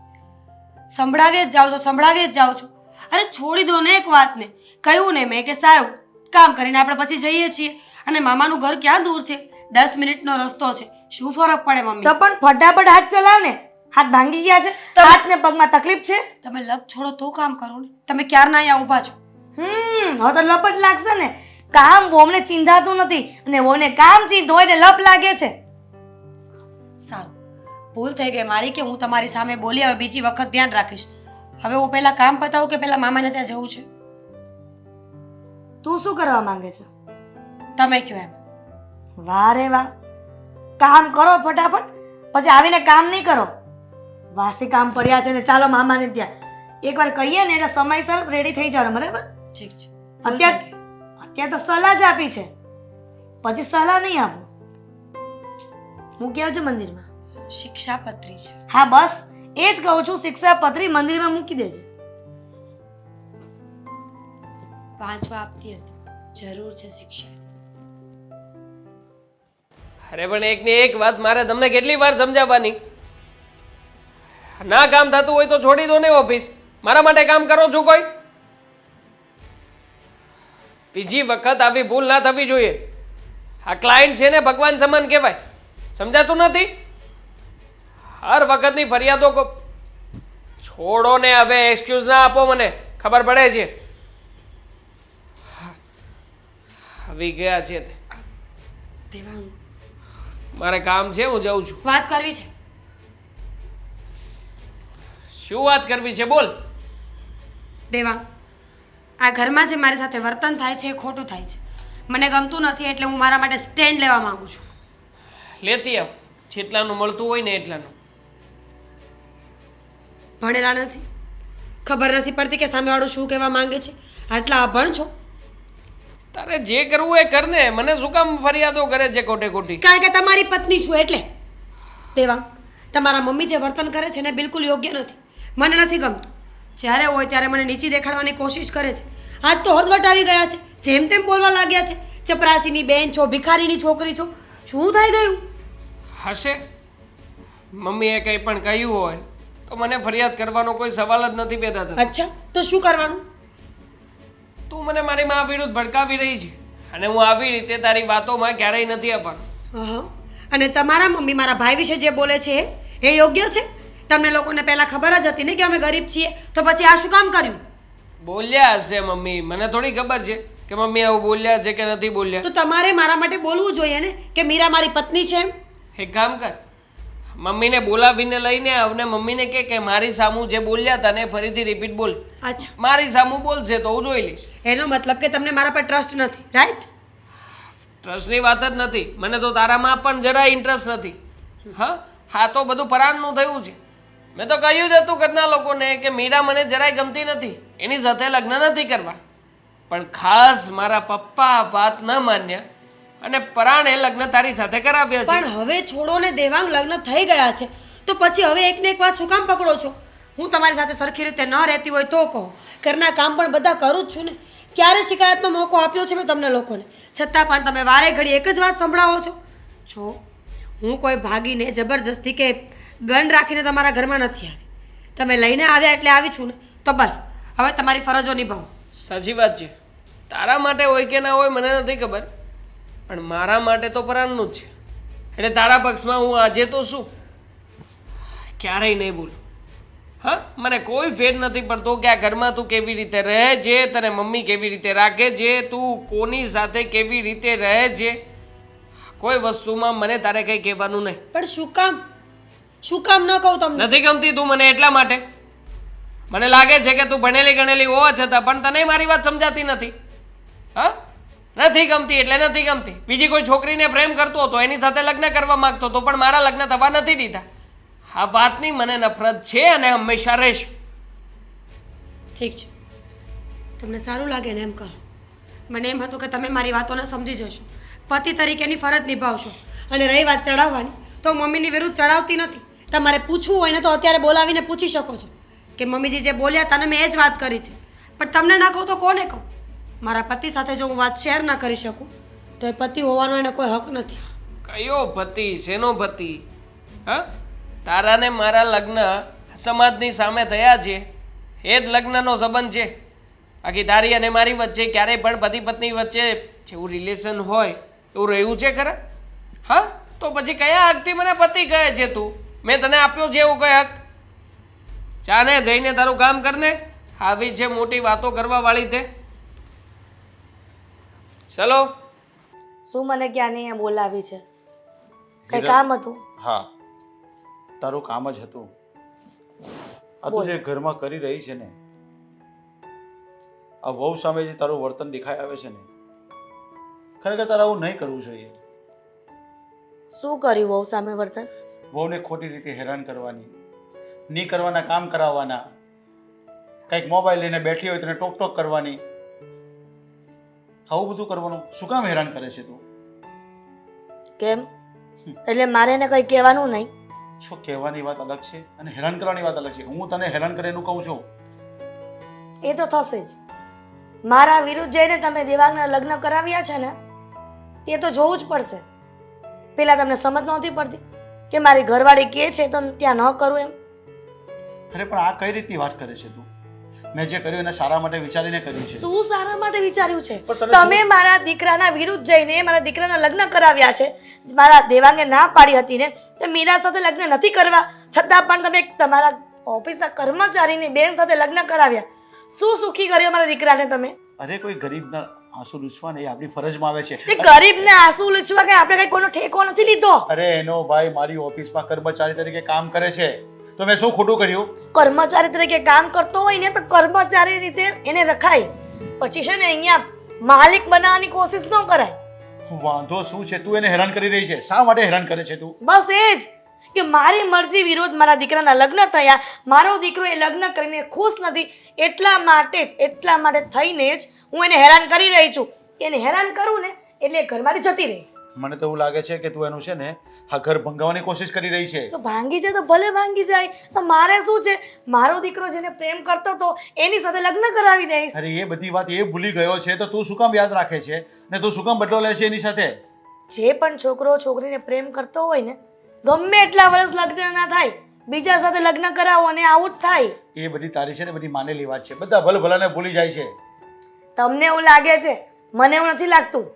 સંભળાવી જ જાઓ છો, સંભળાવી જ જાઓ છો. અરે છોડી દો ને એક વાતને. કહ્યું ને મેં કે સારું કામ કરીને આપણે પછી જઈએ છીએ, અને મામાનું ઘર ક્યાં દૂર છે, 10 મિનિટનો રસ્તો છે. શું ફરક પડે મમ્મી? તો પણ ફટાફટ હાથ ચલાવ ને. હાથ ભાંગી ગયા છે, હાથ ને પગમાં તકલીફ છે. તમે લપ છોડો તો કામ કરો ને. તમે ક્યારના અહીંયા ઊભા છો? હવે તો લપ જ લાગશે ને. કામ વહુને ચીંધાતું નથી અને વહુને કામ ચીંધો હોય ને લપ લાગે છે. સારું, ભૂલ થઈ ગઈ મારી કે હું તમારી સામે બોલી. હવે બીજી વખત ધ્યાન રાખીશ. હવે હું પહેલા કામ પતાવું કે પહેલા મામાને ત્યાં જવું છે? તું શું કરવા માંગે છે? તમે કહો એમ. વાહ રે વાહ, કામ કરો ફટાફટ, પછી આવીને કામ નહીં કરો. વાસી કામ પડ્યા છે ને ચાલો મામાને ત્યાં. એકવાર કહીએ ને એટલે સમયસર રેડી થઈ જવાનું, બરાબર? ઠીક છે. અત્યારે તો સલાહ જ આપી છે, પછી સલાહ નહીં આપું. મૂકી આવજો મંદિરમાં. શિક્ષાપત્રી છે. હા બસ એ જ કહું છું, શિક્ષાપત્રી મંદિરમાં મૂકી દેજે. વાંચવા આપતી હતી, જરૂર છે શિક્ષા. અરે પણ એકની એક વાત મારે તમને કેટલી વાર સમજાવવાની? ના કામ થતું હોય તો છોડી દો ને ઓફિસ. મારા માટે કામ કરો છો કોઈ? બીજી વખત આવી ભૂલ ના થવી જોઈએ. આ ક્લાયન્ટ છે ને ભગવાન સમાન કહેવાય, સમજાતું નથી? હર વખતની ફરિયાદો છોડો ને, હવે એક્સક્યુઝ ના આપો મને, ખબર પડે છે. આવી ગયા છે તે. દેવાંગ, મારે કામ છે, હું જાઉં છું. વાત કરવી છે. શું વાત કરવી છે? બોલ. દેવાંગ, આ ઘરમાં જે મારી સાથે વર્તન થાય છે એ ખોટું થાય છે. મને ગમતું નથી, એટલે હું મારા માટે સ્ટેન્ડ લેવા માંગુ છું. લેતી આવ, જેટલાનું મળતું હોય ને એટલાનું. ભણેલા નથી, ખબર નથી પડતી કે સામેવાળું શું કહેવા માંગે છે. આટલા અભણ છો. તારે જે કરવું એ કર ને, મને શું કામ ફરિયાદો કરે છે ખોટે ખોટી? કારણ કે તમારી પત્ની છું એટલે. દેવાંગ, તમારા મમ્મી જે વર્તન કરે છે ને બિલકુલ યોગ્ય નથી. મને નથી ગમતું. જ્યારે હોય ત્યારે મને નીચી દેખાડવાની કોશિશ કરે છે. આજ તો હદવટ આવી ગયા છે, જેમ તેમ બોલવા લાગ્યા છે. ચપરાસીની બેન છો, ભિખારીની છોકરી છો, શું થઈ ગયું? હશે, મમ્મીએ કંઈ પણ કહ્યું હોય તો મને ફરિયાદ કરવાનો કોઈ સવાલ જ નથી પેદા થતો. અચ્છા, તો શું કરવાનું? તું મને મારી મા વિરુદ્ધ ભડકાવી રહી છે, અને હું આવી રીતે તારી વાતોમાં ક્યારેય નથી આવવાનો. અહં. અને તમારા મમ્મી મારા ભાઈ વિશે જે બોલે છે એ યોગ્ય છે? તમને લોકોને પહેલા ખબર જ હતી ને કે અમે ગરીબ છીએ, તો પછી આ શું કામ કર્યું? બોલ્યા હશે મમ્મી, મને થોડી ખબર છે કે મમ્મી આવું બોલ્યા છે કે નથી બોલ્યા. તો તમારે મારા માટે બોલવું જોઈએ ને કે મીરા મારી પત્ની છે એમ. એક કામ કર, મમ્મીને બોલાવીને લઈને આવને મમ્મીને કે મારી સામું જે બોલ્યા હતા ને ફરીથી રિપીટ બોલ. અચ્છા, મારી સામું બોલશે તો હું જોઈ લઈશ. એનો મતલબ કે તમને મારા પર ટ્રસ્ટ નથી, રાઈટ? ટ્રસ્ટની વાત જ નથી, મને તો તારામાં પણ જરાય ઇન્ટરેસ્ટ નથી. હા તો બધું પરાણનું થયું છે. મેં તો કહ્યું જ હતું ઘરના લોકોને કે મીરા મને જરાય ગમતી નથી, એની સાથે લગ્ન નથી કરવા. પણ ખાસ મારા પપ્પા વાત ન માન્યા અને પરાણે લગ્ન તારી સાથે કરાવ્યા છે. પણ હવે છોડો ને દેવાંગ, લગ્ન થઈ ગયા છે તો પછી હવે એકને એક વાત શું કામ પકડો છો? હું તમારી સાથે સરખી રીતે ન રહેતી હોય તો કહો. ઘરના કામ પણ બધા કરું જ છું ને. ક્યારે શિકાયતનો મોકો આપ્યો છે મેં તમને લોકોને? છતાં પણ તમે વારે ઘડી એક જ વાત સંભળાવો છો. જો હું કોઈ ભાગીને જબરજસ્તી કે ગન રાખીને તમારા ઘરમાં નથી આવી. તમે લઈને આવ્યા એટલે આવી છું ને, તો બસ હવે તમારી ફરજો નિભાવો. સાચી વાત છે, તારા માટે હોય કે ના હોય મને નથી ખબર, પણ મારા માટે તો પરાણનું જ છે. એટલે તારા પક્ષમાં હું આજે તો શું ક્યારેય નહીં બોલું. હા, મને કોઈ ફેર નથી પડતો કે આ ઘરમાં તું કેવી રીતે રહે છે, તને મમ્મી કેવી રીતે રાખે છે, તું કોની સાથે કેવી રીતે રહે છે. કોઈ વસ્તુમાં મને તારે કંઈ કહેવાનું નહીં. પણ શું કામ? શું કામ ન કહું તમને? નથી ગમતી તું મને એટલા માટે. મને લાગે છે કે તું ભણેલી ગણેલી હોવા છતાં પણ તને મારી વાત સમજાતી નથી. હા, નથી ગમતી એટલે નથી ગમતી. બીજી કોઈ છોકરીને પ્રેમ કરતો હતો, એની સાથે લગ્ન કરવા માંગતો હતો, પણ મારા લગ્ન થવા નથી દીધા. આ વાતની મને નફરત છે અને હંમેશા રહેશે. ઠીક છે, તમને સારું લાગે ને એમ કરો. મને એમ હતું કે તમે મારી વાતોને સમજી જશો, પતિ તરીકેની ફરજ નિભાવશો. અને રહી વાત ચડાવવાની, તો મમ્મીની વિરુદ્ધ ચડાવતી નથી. તમારે પૂછવું હોય ને તો અત્યારે બોલાવીને પૂછી શકો છો કે મમ્મીજી જે બોલ્યા તને મેં એ જ વાત કરી છે. પણ તમને ના કહું તો કોને કહું? મારા પતિ સાથે જો હું વાત શેર ના કરી શકું તો એ પતિ હોવાનો એને કોઈ હક નથી. કયો પતિ? શેનો પતિ? હા, તારા ને મારા લગ્ન સમાજની સામે થયા છે, એ જ લગ્નનો સંબંધ છે. બાકી તારી અને મારી વચ્ચે ક્યારેય પણ પતિ પત્ની વચ્ચે જેવું રિલેશન હોય એવું રહ્યું છે ખરા? હા, તો પછી કયા હકથી મને પતિ કહે છે તું? મેં તને આપ્યો છે એવું કઈ હક? ચાને જઈને તારું કામ કરને. આવી છે મોટી વાતો કરવા વાળી તે. ચલો. શું મને ક્યાં નહીં બોલાવી છે? કઈ કામ હતું? હા, તારું કામ જ હતું. આ તું જે ઘરમાં કરી રહી છે ને, આ વહુ સામે જે તારું વર્તન દેખાઈ આવે છે ને, ખરેખર તારે આવું નહીં કરવું જોઈએ. શું કર્યું વહુ સામે વર્તન? વહુને ખોટી રીતે હેરાન કરવાની, નહીં કરવાના કામ કરાવવાના, કંઈક મોબાઈલ લઈને બેઠી હોય તને ટોક ટોક કરવાની, આવું બધું કરવાનું. શું કામ હેરાન કરે છે તું? કેમ? એટલે મારે એને કંઈ કહેવાનું નહીં. શું કહેવાની વાત અલગ છે અને હેરાન કરવાની વાત અલગ છે. હું તને હેરાન કરે એનું કહું છું. એ તો થશે જ. મારા વિરુદ્ધ જઈને તમે દેવાંગના લગ્ન કરાવ્યા છે ને એ તો જોવું જ પડશે. પેલા તમને સમજ નહોતી પડતી કે મારી ઘરવાળી કહે છે તો ત્યાં ન કરું એમ. અરે પણ આ કઈ રીતની વાત કરે છે તું? મેં જે કર્યું એને સારા માટે વિચારીને કર્યું છે. શું સારા માટે વિચાર્યું છે? પણ તને તમે મારા દીકરાના વિરુદ્ધ જઈને મારા દીકરાના લગ્ન કરાવ્યા છે. મારા દેવાંગે ના પાડી હતી ને તો મીરા સાથે લગ્ન નથી કરવા છતાં પણ તમે તમારા ઓફિસના કર્મચારીની બેન સાથે લગ્ન કરાવ્યા. શું સુખી કર્યો મારા દીકરાને તમે? અરે કોઈ ગરીબના આંસુ લૂછવા નહીં આપણી ફરજમાં આવે છે. એ ગરીબને આંસુ લૂછવા કે આપણે કઈ કોઈનો ઠેકો નથી લીધો. અરે એનો ભાઈ મારી ઓફિસમાં કર્મચારી તરીકે કામ કરે છે તો મેં શું ખોટું કર્યું? કર્મચારી તરીકે કામ કરતો હોય ને તો કર્મચારી રીતે એને રખાય. પછી છે ને અહીંયા માલિક બનાવવાની કોશિશ ન કરાય. વાંધો શું છે? તું એને હેરાન કરી રહી છે. શા માટે હેરાન કરે છે તું? બસ એ જ કે મારી મરજી વિરુદ્ધ મારા દીકરાના લગ્ન થયા, મારો દીકરો એ લગ્ન કરીને ખુશ નથી એટલા માટે થઈને જ હું એને હેરાન કરી રહી છું. એને હેરાન કરું ને એટલે ઘરમાંથી જતી રહી. મને તો એવું લાગે છે કે તું એનું છે ને આ ઘર ભંગાવવાની કોશિશ કરી રહી છે. તો ભાંગી જાય તો ભલે ભાંગી જાય. તો મારે શું છે? મારો દીકરો જેને પ્રેમ કરતો હતો એની સાથે લગ્ન કરાવી દઈશ. અરે એ બધી વાત એ ભૂલી ગયો છે તો તું શું કામ યાદ રાખે છે ને તું શું કામ બદલો લે છે એની સાથે? જે પણ છોકરો છોકરીને પ્રેમ કરતો હોય ને ગમે એટલા વર્ષ લગ્ન ના થાય બીજા સાથે લગ્ન કરાવો અને આવું જ થાય. એ બધી તારી છે ને બધી માનેલી વાત છે. બધા ભલભલાને ભૂલી જાય છે. તમને એવું લાગે છે, મને એવું નથી લાગતું.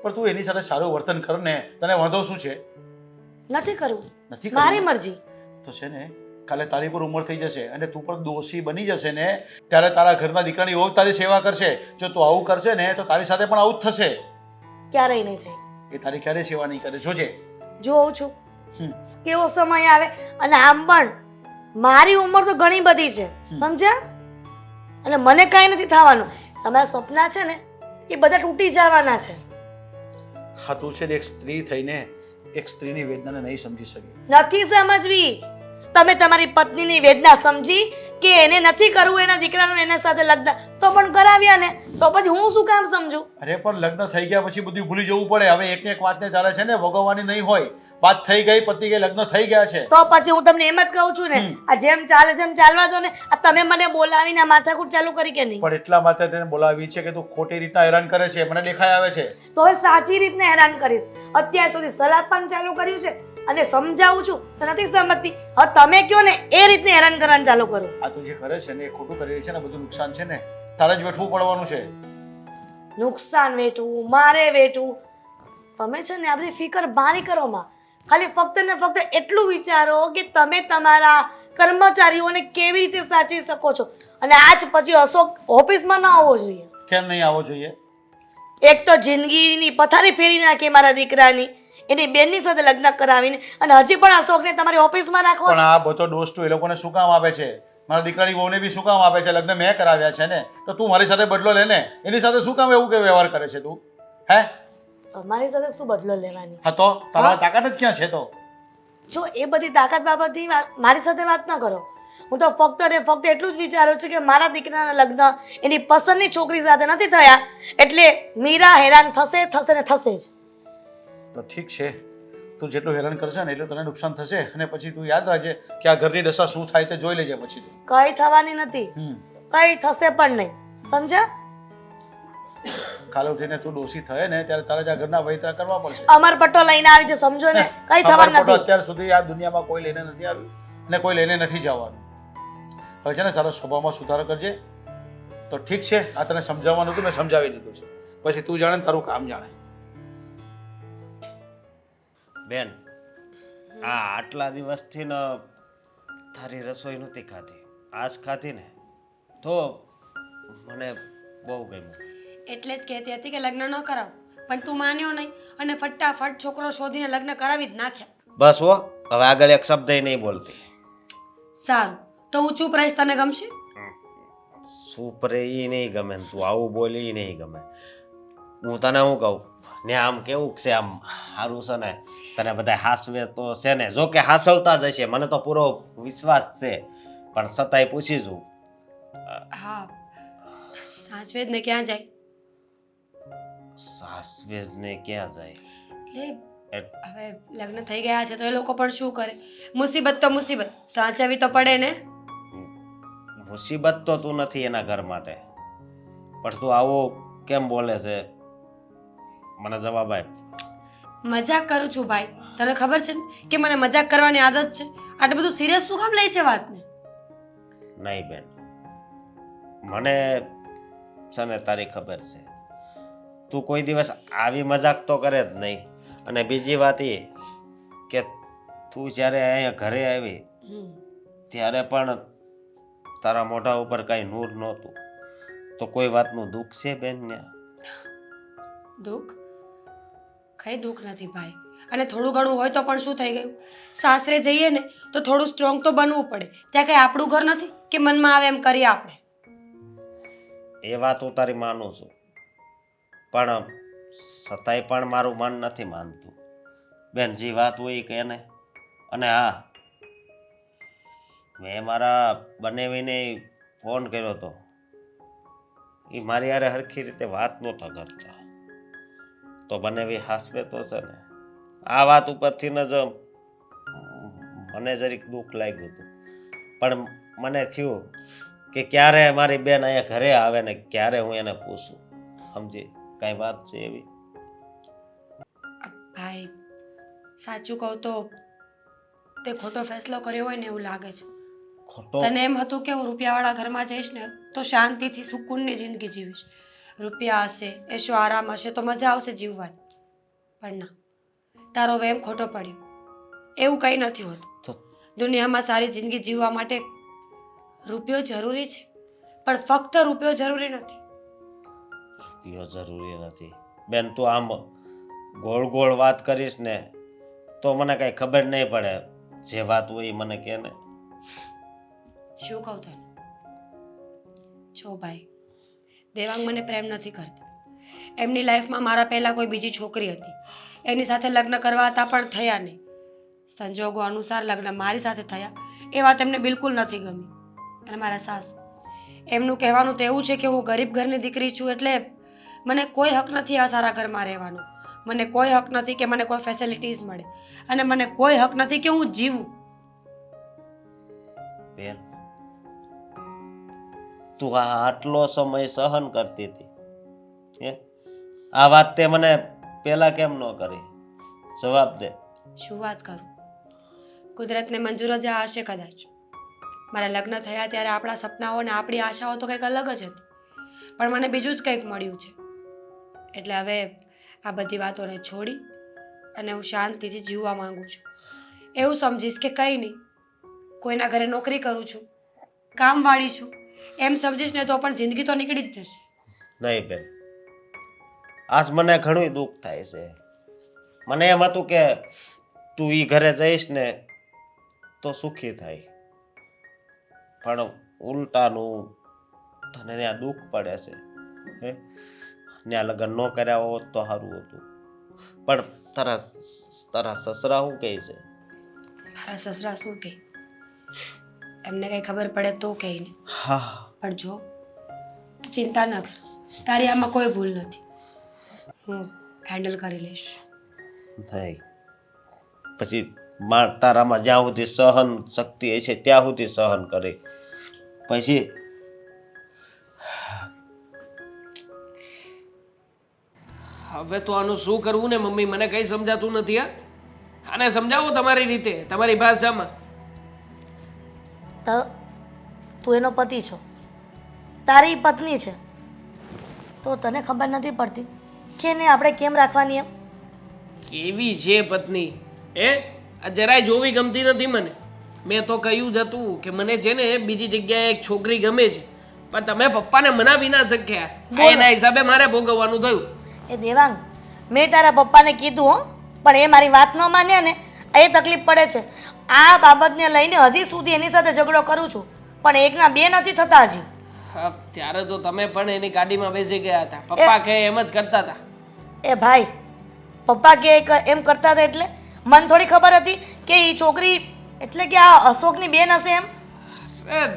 પણ તું એની સાથે સારું વર્તન કર ને. તને વાંધો શું છે? નથી કરવું. નથી મારી કરવું? મરજી. તો છે ને કાલે તારી પર ઉંમર થઈ જશે અને તું પણ દોષી બની જશે ને ત્યારે તારા ઘરના દીકરાની વહુ તારી સેવા કરશે. જો તું આવું કરશે ને તો તારી સાથે પણ આવું જ થશે. ક્યારેય નહીં થાય. એ તારી ક્યારેય સેવા નહીં કરે. જોજે. જોઉં છું કેવો સમય આવે. અને આમ પણ મારી ઉંમર તો ઘણી બધી છે, સમજ્યા? અને મને કાંઈ નથી થવાનું. તમારા સપના છે ને એ બધા તૂટી જવાના છે. હા તું છે ને એક સ્ત્રી થઈને એક સ્ત્રીની વેદનાને નહીં સમજી શકી. નથી સમજવી. તમે તમારી પત્નીની વેદના સમજી કે એને નથી કરવું એના દીકરાનું એના સાથે લગ્ન તો પણ કરાવ્યા ને તો પછી હું શું કામ સમજુ? અરે પણ લગ્ન થઈ ગયા પછી બધું ભૂલી જવું પડે. હવે એક ને એક વાતને ચાલે છે ને ભોગવવાની નહીં હોય. વાત થઈ ગઈ, પતી ગઈ, લગ્ન થઈ ગયા છે. તો પછી હું તમને એમ જ કહું છું ને આ જેમ ચાલે છે એમ ચાલવા દો ને. આ તમે મને બોલાવીને આ માથાકૂટ ચાલુ કરી કે નહીં? પણ એટલા માટે તેને બોલાવી છે કે તું ખોટી રીતના હેરાન કરે છે. મને દેખાઈ આવે છે. તો હવે સાચી રીતને હેરાન કરીશ. અત્યાર સુધી સલાહ પણ ચાલુ કર્યું છે અને સમજાવું છું તો નથી સમજતી. હવે તમે કયો ને એ રીતને હેરાન કરવાનું ચાલુ કરો. આ તું જે કરે છે ને એ ખોટું કરી રહી છે ને બધું નુકસાન છે ને તારે જ વેઠવું પડવાનું છે. નુકસાન વેઠવું, મારે વેઠવું. તમે છે ને આ બધી ફિકર મારી કરો માં. ખાલી ફક્ત ને ફક્ત એટલું વિચારો કે તમે તમારા કર્મચારીઓને કેવી રીતે સાચવી શકો છો. અને આજ પછી અશોક ઓફિસમાં ન આવવો જોઈએ. કેમ નહીં આવવો જોઈએ? એક તો જિંદગીની પથારી ફેરી નાખી મારા દીકરાની, એની બેનની સાથે લગ્ન કરાવીને, અને હજી પણ અશોકને તમારી ઓફિસમાં રાખવો પણ છે. આ બધો દોષ તો એ લોકોને શું કામ આપે છે? મારા દીકરાની વહુને બી શું કામ આપે છે? લગ્ન મેં કરાવ્યા છે ને તો તું મારી સાથે બદલો લે ને. એની સાથે શું કામ એવું કે વ્યવહાર કરે છે તું? હે? અમારી સાથે શું બદલો લેવાની? હા તો તારા તાકાત જ ક્યાં છે? તો જો એ બધી તાકાત બાબતની મારી સાથે વાત ન કરો. હું તો ફક્ત ને ફક્ત એટલું જ વિચારું છું કે મારા દીકરાના લગ્ન એની પસંદની છોકરી સાથે નથી થયા એટલે મીરા હેરાન થશે ને થશે જ. તો ઠીક છે. તું જેટલું હેરાન કરશે ને એટલું તને નુકસાન થશે અને પછી તું યાદ રાખજે કે આ ઘરની દશા શું થાય તે જોઈ લેજે પછી તું. કઈ થવાની નથી, કઈ થશે પણ નહીં, સમજ્યા? કાલે ઉઠીને તું દોષી થયે ને ત્યારે તારે જ આ ઘરના વહીતા કરવા પડશે. અમર પટ્ટો લઈને આવી છે, સમજો ને. કઈ થવાનું અમારો નથી. અત્યાર સુધી આ દુનિયામાં કોઈ લઈને નથી આવ્યું અને કોઈ લઈને નથી જવાનું. હવે છે ને તારા સ્વભાવમાં સુધારો કરજે તો ઠીક છે. આ તને સમજાવવાનું હતું, મેં સમજાવી દીધું છે. પછી તું જાણે ને તારું કામ જાણે. બેન આ આટલા દિવસથી ને તારી રસોઈ નહોતી ખાધી, આજ ખાધી ને તો મને બહુ ગમ્યું. એટલે જ કહેતી હતી કે લગ્ન ન કરાવ, પણ તું માન્યો નહીં અને ફટાફટ છોકરો શોધીને લગ્ન કરાવી જ નાખ્યા. બસ હો, હવે આગળ એક શબ્દ નહીં બોલતી. સારું, તો હું ચૂપ રહીશ. તને ગમશે? સુપરે એ નહીં ગમે ને તું આવું બોલી એ નહીં ગમે. હું તને શું કહું ને, આમ કેવું છે, આમ સારું છે ને, તને બધા હાસવે તો છે ને, જો કે હાસવતા જ હશે, મને તો પૂરો વિશ્વાસ છે, પણ છતાંય પૂછી જવું. હા, સાચવે જ ને ક્યાં જાય? સાસવેજ ને ક્યાં જાય? એટલે હવે લગ્ન થઈ ગયા છે તો એ લોકો પણ શું કરે? મુસીબત તો મુસીબત સાચવવી તો પડે ને. મુસીબત તો તું નથી એના ઘર માટે, પણ તું આવો કેમ બોલે છે? મને જવાબ આપ. મજાક કરું છું ભાઈ, તને ખબર છે ને કે મને મજાક કરવાની આદત છે. આટલું બધું સિરિયસ શું કામ લે છે વાતને? નહીં બેન, મને છે ને તારી ખબર છે, તું કોઈ દિવસ આવી મજાક તો કરે જ નહીં. અને બીજી વાત એ કે તું જ્યારે અહીંયા ઘરે આવી ત્યારે પણ તારા મોઢા ઉપર કાંઈ નૂર નહોતું, તો કોઈ વાતનું દુઃખ છે બેન ને? દુઃખ? કઈ દુઃખ નથી ભાઈ. અને થોડું ઘણું હોય તો પણ શું થઈ ગયું? સાસરે જઈએ ને તો થોડું સ્ટ્રોંગ તો બનવું પડે. ત્યાં કઈ આપણું ઘર નથી કે મનમાં આવે એમ કરીએ આપણે. એ વાત હું તારી માનું છું, પણ છતાંય પણ મારું મન નથી માનતું બેન. જે વાત હોય કે એને. અને હા, મેં મારા બનેવીને ફોન કર્યો હતો, એ મારી યારે હરખી રીતે વાત નહોતા કરતા, તો બનેવી હાસવે તો છે ને. આ વાત ઉપરથી ને જ મને જરીક દુઃખ લાગ્યું હતું, પણ મને થયું કે ક્યારે મારી બેન અહીંયા ઘરે આવે ને ક્યારે હું એને પૂછું. સમજી કઈ વાત છે એવી? ભાઈ સાચું કહું તો તે ખોટો ફેસલો કર્યો હોય ને એવું લાગે છે. ખોટો? તને એમ હતું કે હું રૂપિયાવાળા ઘરમાં જઈશ ને તો શાંતિથી સુકૂનની જિંદગી જીવીશ, રૂપિયા હશે, એશો આરામ હશે તો મજા આવશે જીવવાની. પણ ના, તારો વેમ ખોટો પડ્યો. એવું કંઈ નથી હોતું. દુનિયામાં સારી જિંદગી જીવવા માટે રૂપિયો જરૂરી છે, પણ ફક્ત રૂપિયો જરૂરી નથી. રૂપિયો જરૂરી નથી બેન. તું આમ ગોળ ગોળ વાત કરીશ ને તો મને કઈ ખબર નહીં પડે. જે વાત હોય એ મને કહે ને. શું કહું તને? જો ભાઈ, દેવાંગ મને પ્રેમ નથી કરતી. એમની લાઈફમાં મારા પહેલાં કોઈ બીજી છોકરી હતી, એની સાથે લગ્ન કરવા હતા પણ થયા નહીં. સંજોગો અનુસાર લગ્ન મારી સાથે થયા. એ વાત એમને બિલકુલ નથી ગમી. અને મારા સાસુ, એમનું કહેવાનું તો એવું છે કે હું ગરીબ ઘરની દીકરી છું એટલે મને કોઈ હક નથી આ સારા ઘરમાં રહેવાનો. મને કોઈ હક નથી કે મને કોઈ ફેસિલિટીઝ મળે, અને મને કોઈ હક નથી કે હું જીવું. બેન, તું આટલો સમય સહન કરતી હતી, હે? આ વાત તે મને પેલા કેમ ન કરી? જવાબ દે. શું વાત કરું? કુદરતને મંજૂર જ આ હશે કદાચ. મારા લગ્ન થયા ત્યારે આપણા સપનાઓ અને આપણી આશાઓ તો કંઈક અલગ જ હતી, પણ મને બીજું જ કંઈક મળ્યું છે. એટલે હવે આ બધી વાતોને છોડી અને હું શાંતિથી જીવવા માંગુ છું. એવું સમજીશ કે કંઈ નહીં, કોઈના ઘરે નોકરી કરું છું, કામવાળી છું, એમ સમજીશ ને તો પણ જિંદગી તો નીકળી જ જશે. નહીં બેન, આજ મને ઘણું દુઃખ થાય છે. મને એમ હતું કે તું ઈ ઘરે જઈશ ને તો સુખી થાય, પણ ઉલટાનું તને ત્યાં દુઃખ પડે છે. હે, ત્યાં લગ્ન ન કર્યા હોત તો સારું હતું. પણ તારા સસરા શું કહે છે? મારા સસરા શું કહે? એમને કંઈ ખબર પડે તો કહે ને. હા, પણ જો તું ચિંતા ન કર, તારી આમાં કોઈ ભૂલ નથી. હું હેન્ડલ કરી લઈશ. નહીં, પછી તારામાં જ્યાં સુધી સહન શક્તિ હશે ત્યાં સુધી સહન કરે. પછી હવે તો આનું શું કરવું ને મમ્મી, મને કંઈ સમજાતું નથી. આને સમજાવો તમારી રીતે, તમારી ભાષામાં. તો તું એનો પતિ છો, તારી પત્ની છે, તો તને ખબર નથી પડતી કે એને આપણે કેમ રાખવાની એમ? કેવી છે પત્ની? આ જરાય જોવી ગમતી નથી મને. મેં તો કહ્યું જ હતું કે મને છે ને બીજી જગ્યાએ એક છોકરી ગમે છે, પણ તમે પપ્પાને મનાવી ના શક્યા. એના હિસાબે મારે ભોગવવાનું થયું. એ દેવાંગ, મેં તારા પપ્પાને કીધું હો, પણ એ મારી વાત ન માન્યા ને, એ તકલીફ પડે છે. આ બાબતને લઈને હજી સુધી એની સાથે ઝઘડો કરું છું, પણ એકના બે નથી થતા હજી. ત્યારે તો તમે પણ એની ગાડીમાં બેસી ગયા હતા. પપ્પા કહે એમ જ કરતા હતા. એ ભાઈ, પપ્પા કે એમ કરતા હતા એટલે મને થોડી ખબર હતી કે એ છોકરી એટલે કે આ અશોકની બેન હશે એમ?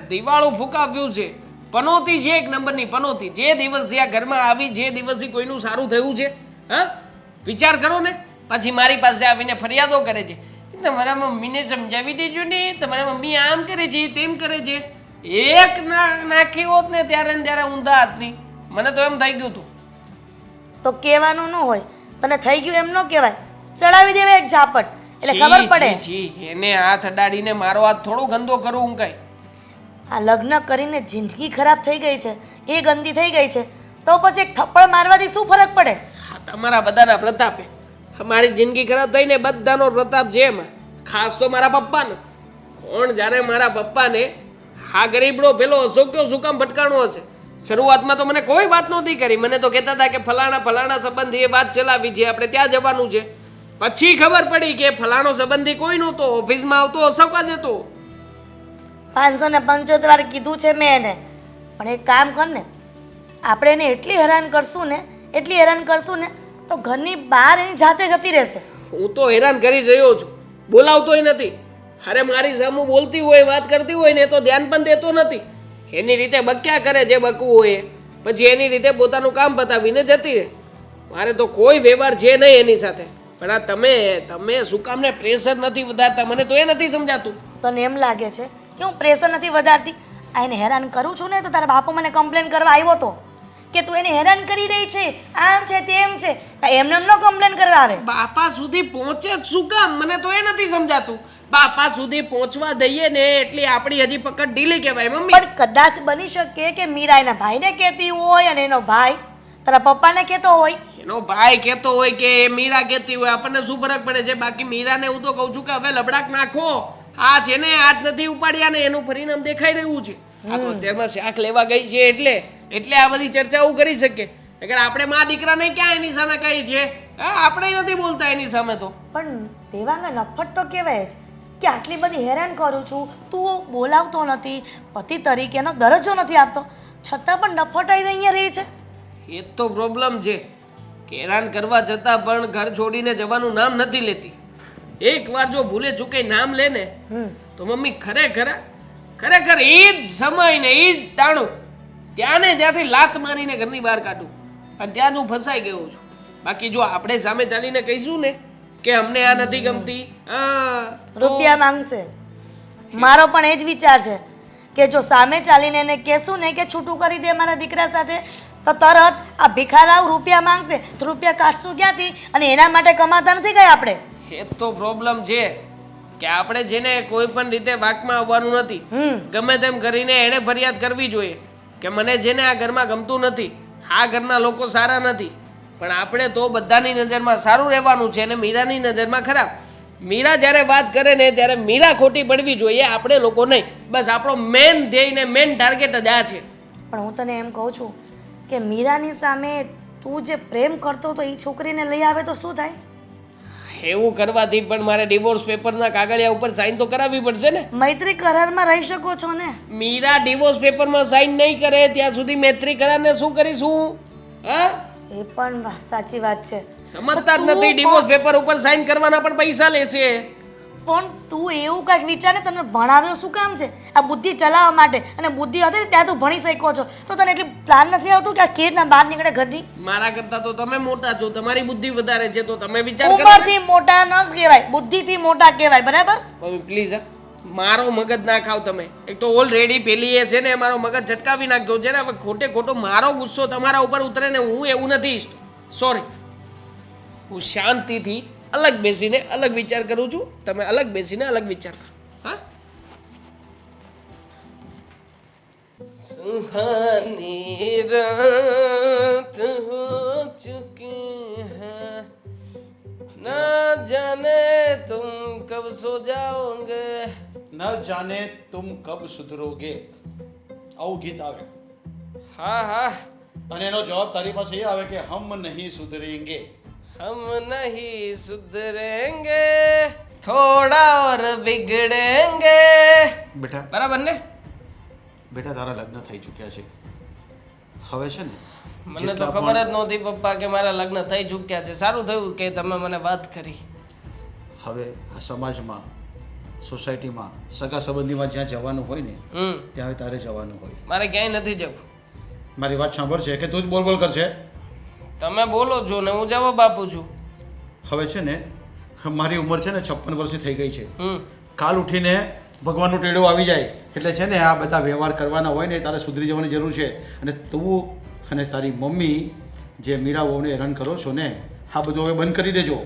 દિવાળું ફૂંકાવ્યું છે. પનોતી છે, એક નંબરની પનોતી. જે દિવસથી આ ઘરમાં આવી, જે દિવસથી કોઈનું સારું થયું છે, હા, વિચાર કરો ને. પછી મારી પાસે આવીને ફરિયાદો કરે છે તમારા મમ્મીને સમજાવી દેજો ને તમારા મમ્મી આમ કરે છે તેમ કરે છે. એક નાખી હોત ને ત્યારે ને ત્યારે ઊંધા હાથની મને તો એમ થઈ ગયું હતું. તો કહેવાનું ન હોય, તને થઈ ગયું એમ ન કહેવાય, ચડાવી દેવાય એક ઝાપટ એટલે ખબર પડે. છી એને હાથ અડાડીને મારો હાથ થોડો ગંદો કરું હું કઈ. આ લગ્ન કરીને જિંદગી ખરાબ થઈ ગઈ છે, એ ગંદી થઈ ગઈ છે, તો પછી એક થપ્પડ મારવાથી શું ફરક પડે? હા તમારા બધાના પ્રતાપે મારી જિંદગી ખરાબ થઈને બધાનો પ્રતાપ છે એમાં, ખાસ તો મારા પપ્પાનો. કોણ જાણે મારા પપ્પાને હા ગરીબડો પેલો અશોક્યો શું કામ ભટકાણો હશે. શરૂઆતમાં તો મને કોઈ વાત નહોતી કરી, મને તો કહેતા હતા કે ફલાણા સંબંધી એ વાત ચલાવી છે, આપણે ત્યાં જવાનું છે. પછી ખબર પડી કે ફલાણો સંબંધી કોઈ નહોતો, ઓફિસમાં આવતો અશોક જ હતો. 575 વાર કીધું છે મેં એને, પણ એક કામ કર ને, આપણે એને એટલી હેરાન કરશું ને તો ઘરની બહાર એની જાતે જતી રહેશે. હું તો હેરાન કરી રહ્યો છું, બોલાવતોય નથી. અરે મારી સામું બોલતી હોય વાત કરતી હોય ને તો ધ્યાન પણ દેતો નથી. એની રીતે બક્યા કરે જે બકવું હોય, પછી એની રીતે પોતાનું કામ પતાવીને જતી રહે. મારે તો કોઈ વ્યવહાર છે નહીં એની સાથે. પણ આ તમે શું કામ ને પ્રેશર નથી વધારતા, મને તો એ નથી સમજાતું. તને એમ લાગે છે કે હું પ્રેશર નથી વધારતી? આ એને હેરાન કરું છું ને તો તારા બાપુ મને કમ્પ્લેન કરવા આવ્યો હતો કે તું એને હેરાન કરી રહી છે, આમ છે તેમ છે. એમને એમ ન કમ્પ્લેન કરવા આવે. બાપા સુધી પહોંચે જ શું કામ, મને તો એ નથી સમજાતું. બાપા સુધી પહોંચવા દઈએ ને એટલે આપણી હજી પકડ ઢીલી કહેવાય મમ્મી. પણ કદાચ બની શકે કે મીરા એના ભાઈને કહેતી હોય અને એનો ભાઈ તારા પપ્પાને કહેતો હોય. એનો ભાઈ કહેતો હોય કે મીરા કહેતી હોય, આપણને શું ફરક પડે છે? બાકી મીરાને હું તો કહું છું કે હવે લબડાક નાખો. આ છે ને હાથ નથી ઉપાડ્યા ને એનું પરિણામ દેખાઈ રહ્યું છે. આ તો અત્યારમાં શાક લેવા ગઈ છે એટલે આ બધી ચર્ચાઓ કરી શકે. નકર આપણે મા દીકરાને ક્યાં એની સામે કહી છે? આપણે નથી બોલતા એની સામે તો. પણ દેવાંગા નફટ તો કહેવાય જ કે આટલી બધી હેરાન કરું છું, તું બોલાવતો નથી, પતિ તરીકેનો દરજ્જો નથી આપતો, છતાં પણ નફટાઈ અહીંયા રહી છે. એ જ તો પ્રોબ્લેમ છે કે હેરાન કરવા જતાં પણ ઘર છોડીને જવાનું નામ નથી લેતી. એકવાર જો ભૂલે ચૂકે નામ લે ને તો મમ્મી ખરેખર એ જ સમય ને એ જ ટાણું ત્યાંથી લાત મારીને ઘરની બહાર કાઢું. અને ત્યાં હું ફસાઈ ગયો છું. બાકી જો આપણે સામે ચાલીને કહીશું ને કે અમને આ નથી ગમતી, રૂપિયા માંગશે. મારો પણ એ જ વિચાર છે કે જો સામે ચાલીને એને કહેશું ને કે છૂટું કરી દે મારા દીકરા સાથે, તો તરત આ ભિખારાવ રૂપિયા માંગશે. તો રૂપિયા કાઢશું ક્યાંથી? અને એના માટે કમાતા નથી ગયા આપણે. એ તો પ્રોબ્લેમ છે કે આપણે જેને કોઈ પણ રીતે વાકમાં આવવાનું નથી. ગમે તેમ કરીને એને ફરિયાદ કરવી જોઈએ કે મને જેને આ ઘરમાં ગમતું નથી, આ ઘરના લોકો સારા નથી. પણ આપણે તો બધાની નજરમાં સારું રહેવાનું છે અને મીરાની નજરમાં ખરાબ. મીરા જ્યારે વાત કરે ને ત્યારે મીરા ખોટી પડવી જોઈએ, આપણે લોકો નહીં. બસ આપણો મેન ધ્યેય ને મેન ટાર્ગેટ જ આ છે. પણ હું તને એમ કહું છું કે મીરાની સામે તું જે પ્રેમ કરતો તો એ છોકરીને લઈ આવે તો શું થાય? એવું કરવાથી પણ મારે ડિવોર્સ પેપરના કાગળિયા ઉપર સાઈન તો કરાવવી પડશે ને. મૈત્રી કરારમાં રહી શકો છો ને. મીરા ડિવોર્સ પેપરમાં સાઈન નહીં કરે ત્યાં સુધી મૈત્રી કરારને શું કરીશું? હા, એ પણ સાચી વાત છે. સમજતા જ નથી. ડિવોર્સ પેપર ઉપર સાઈન કરવાના પણ પૈસા લેશે. પણ તું એવું કાંઈક વિચાર ને, તને ભણાવ્યો શું કામ છે? આ બુદ્ધિ ચલાવવા માટે. અને બુદ્ધિ હતી ને ત્યાં તું ભણી શક્યો છો, તો તને એટલી પ્લાન નથી આવતું કે આ કેવી રીતના બહાર નીકળે ઘરની? મારા કરતા તો તમે મોટા છો, તમારી બુદ્ધિ વધારે છે, તો તમે વિચાર કરો. ઉંમરથી મોટા ન કહેવાય, બુદ્ધિથી મોટા કહેવાય, બરાબર? પ્લીઝ મારો મગજ ના ખાવ તમે. એક તો ઓલરેડી પેલી એ છે ને મારો મગજ ઝટકાવી નાખ્યો છે ને. હવે ખોટો મારો ગુસ્સો તમારા ઉપર ઉતરે ને હું એવું નથી ઈચ્છતો. સોરી. હું શાંતિથી અલગ બેસીને અલગ વિચાર કરું છું. તમે અલગ બેસીને અલગ વિચાર કરો. હા, સુહાની રાત હો ચુકી હૈ, ના જાને તુમ કબ સો જાઓગે, ન જાને તુમ કબ સુધરોગે. આવું ગીત આવે હા અને એનો જવાબ તારી પાસે એ આવે કે હમ નહીં સુધરેંગે. हम नहीं सुधरेंगे, थोड़ा और बिगड़ेंगे. બેટા બરાબર ને? બેટા તારા લગ્ન થઈ ચૂક્યા છે. હવે છે ને મને તો ખબર જ નહોતી પપ્પા કે મારા લગ્ન થઈ ચૂક્યા છે. સારું થયું કે તમે મને વાત કરી. હવે આ સમાજમાં, સોસાયટીમાં, સગા સંબંધીમાં જ્યાં જવાનું હોય ને ત્યાં તારે જવાનું હોય. મારે ક્યાંય નથી જવું. મારી વાત સાંભળશે કે તું જ બોલ કરશે? તમે બોલો છો ને હું જવાબ આપું છું. હવે છે ને મારી ઉંમર છે ને 56 વર્ષની થઈ ગઈ છે. હમ કાલ ઉઠીને ભગવાનનું ટેડો આવી જાય એટલે છે ને આ બધા વ્યવહાર કરવાના હોય ને તારે સુધરી જવાની જરૂર છે. અને તું અને તારી મમ્મી જે મીરા વહુને હેરાન કરો છો ને આ બધું હવે બંધ કરી દેજો.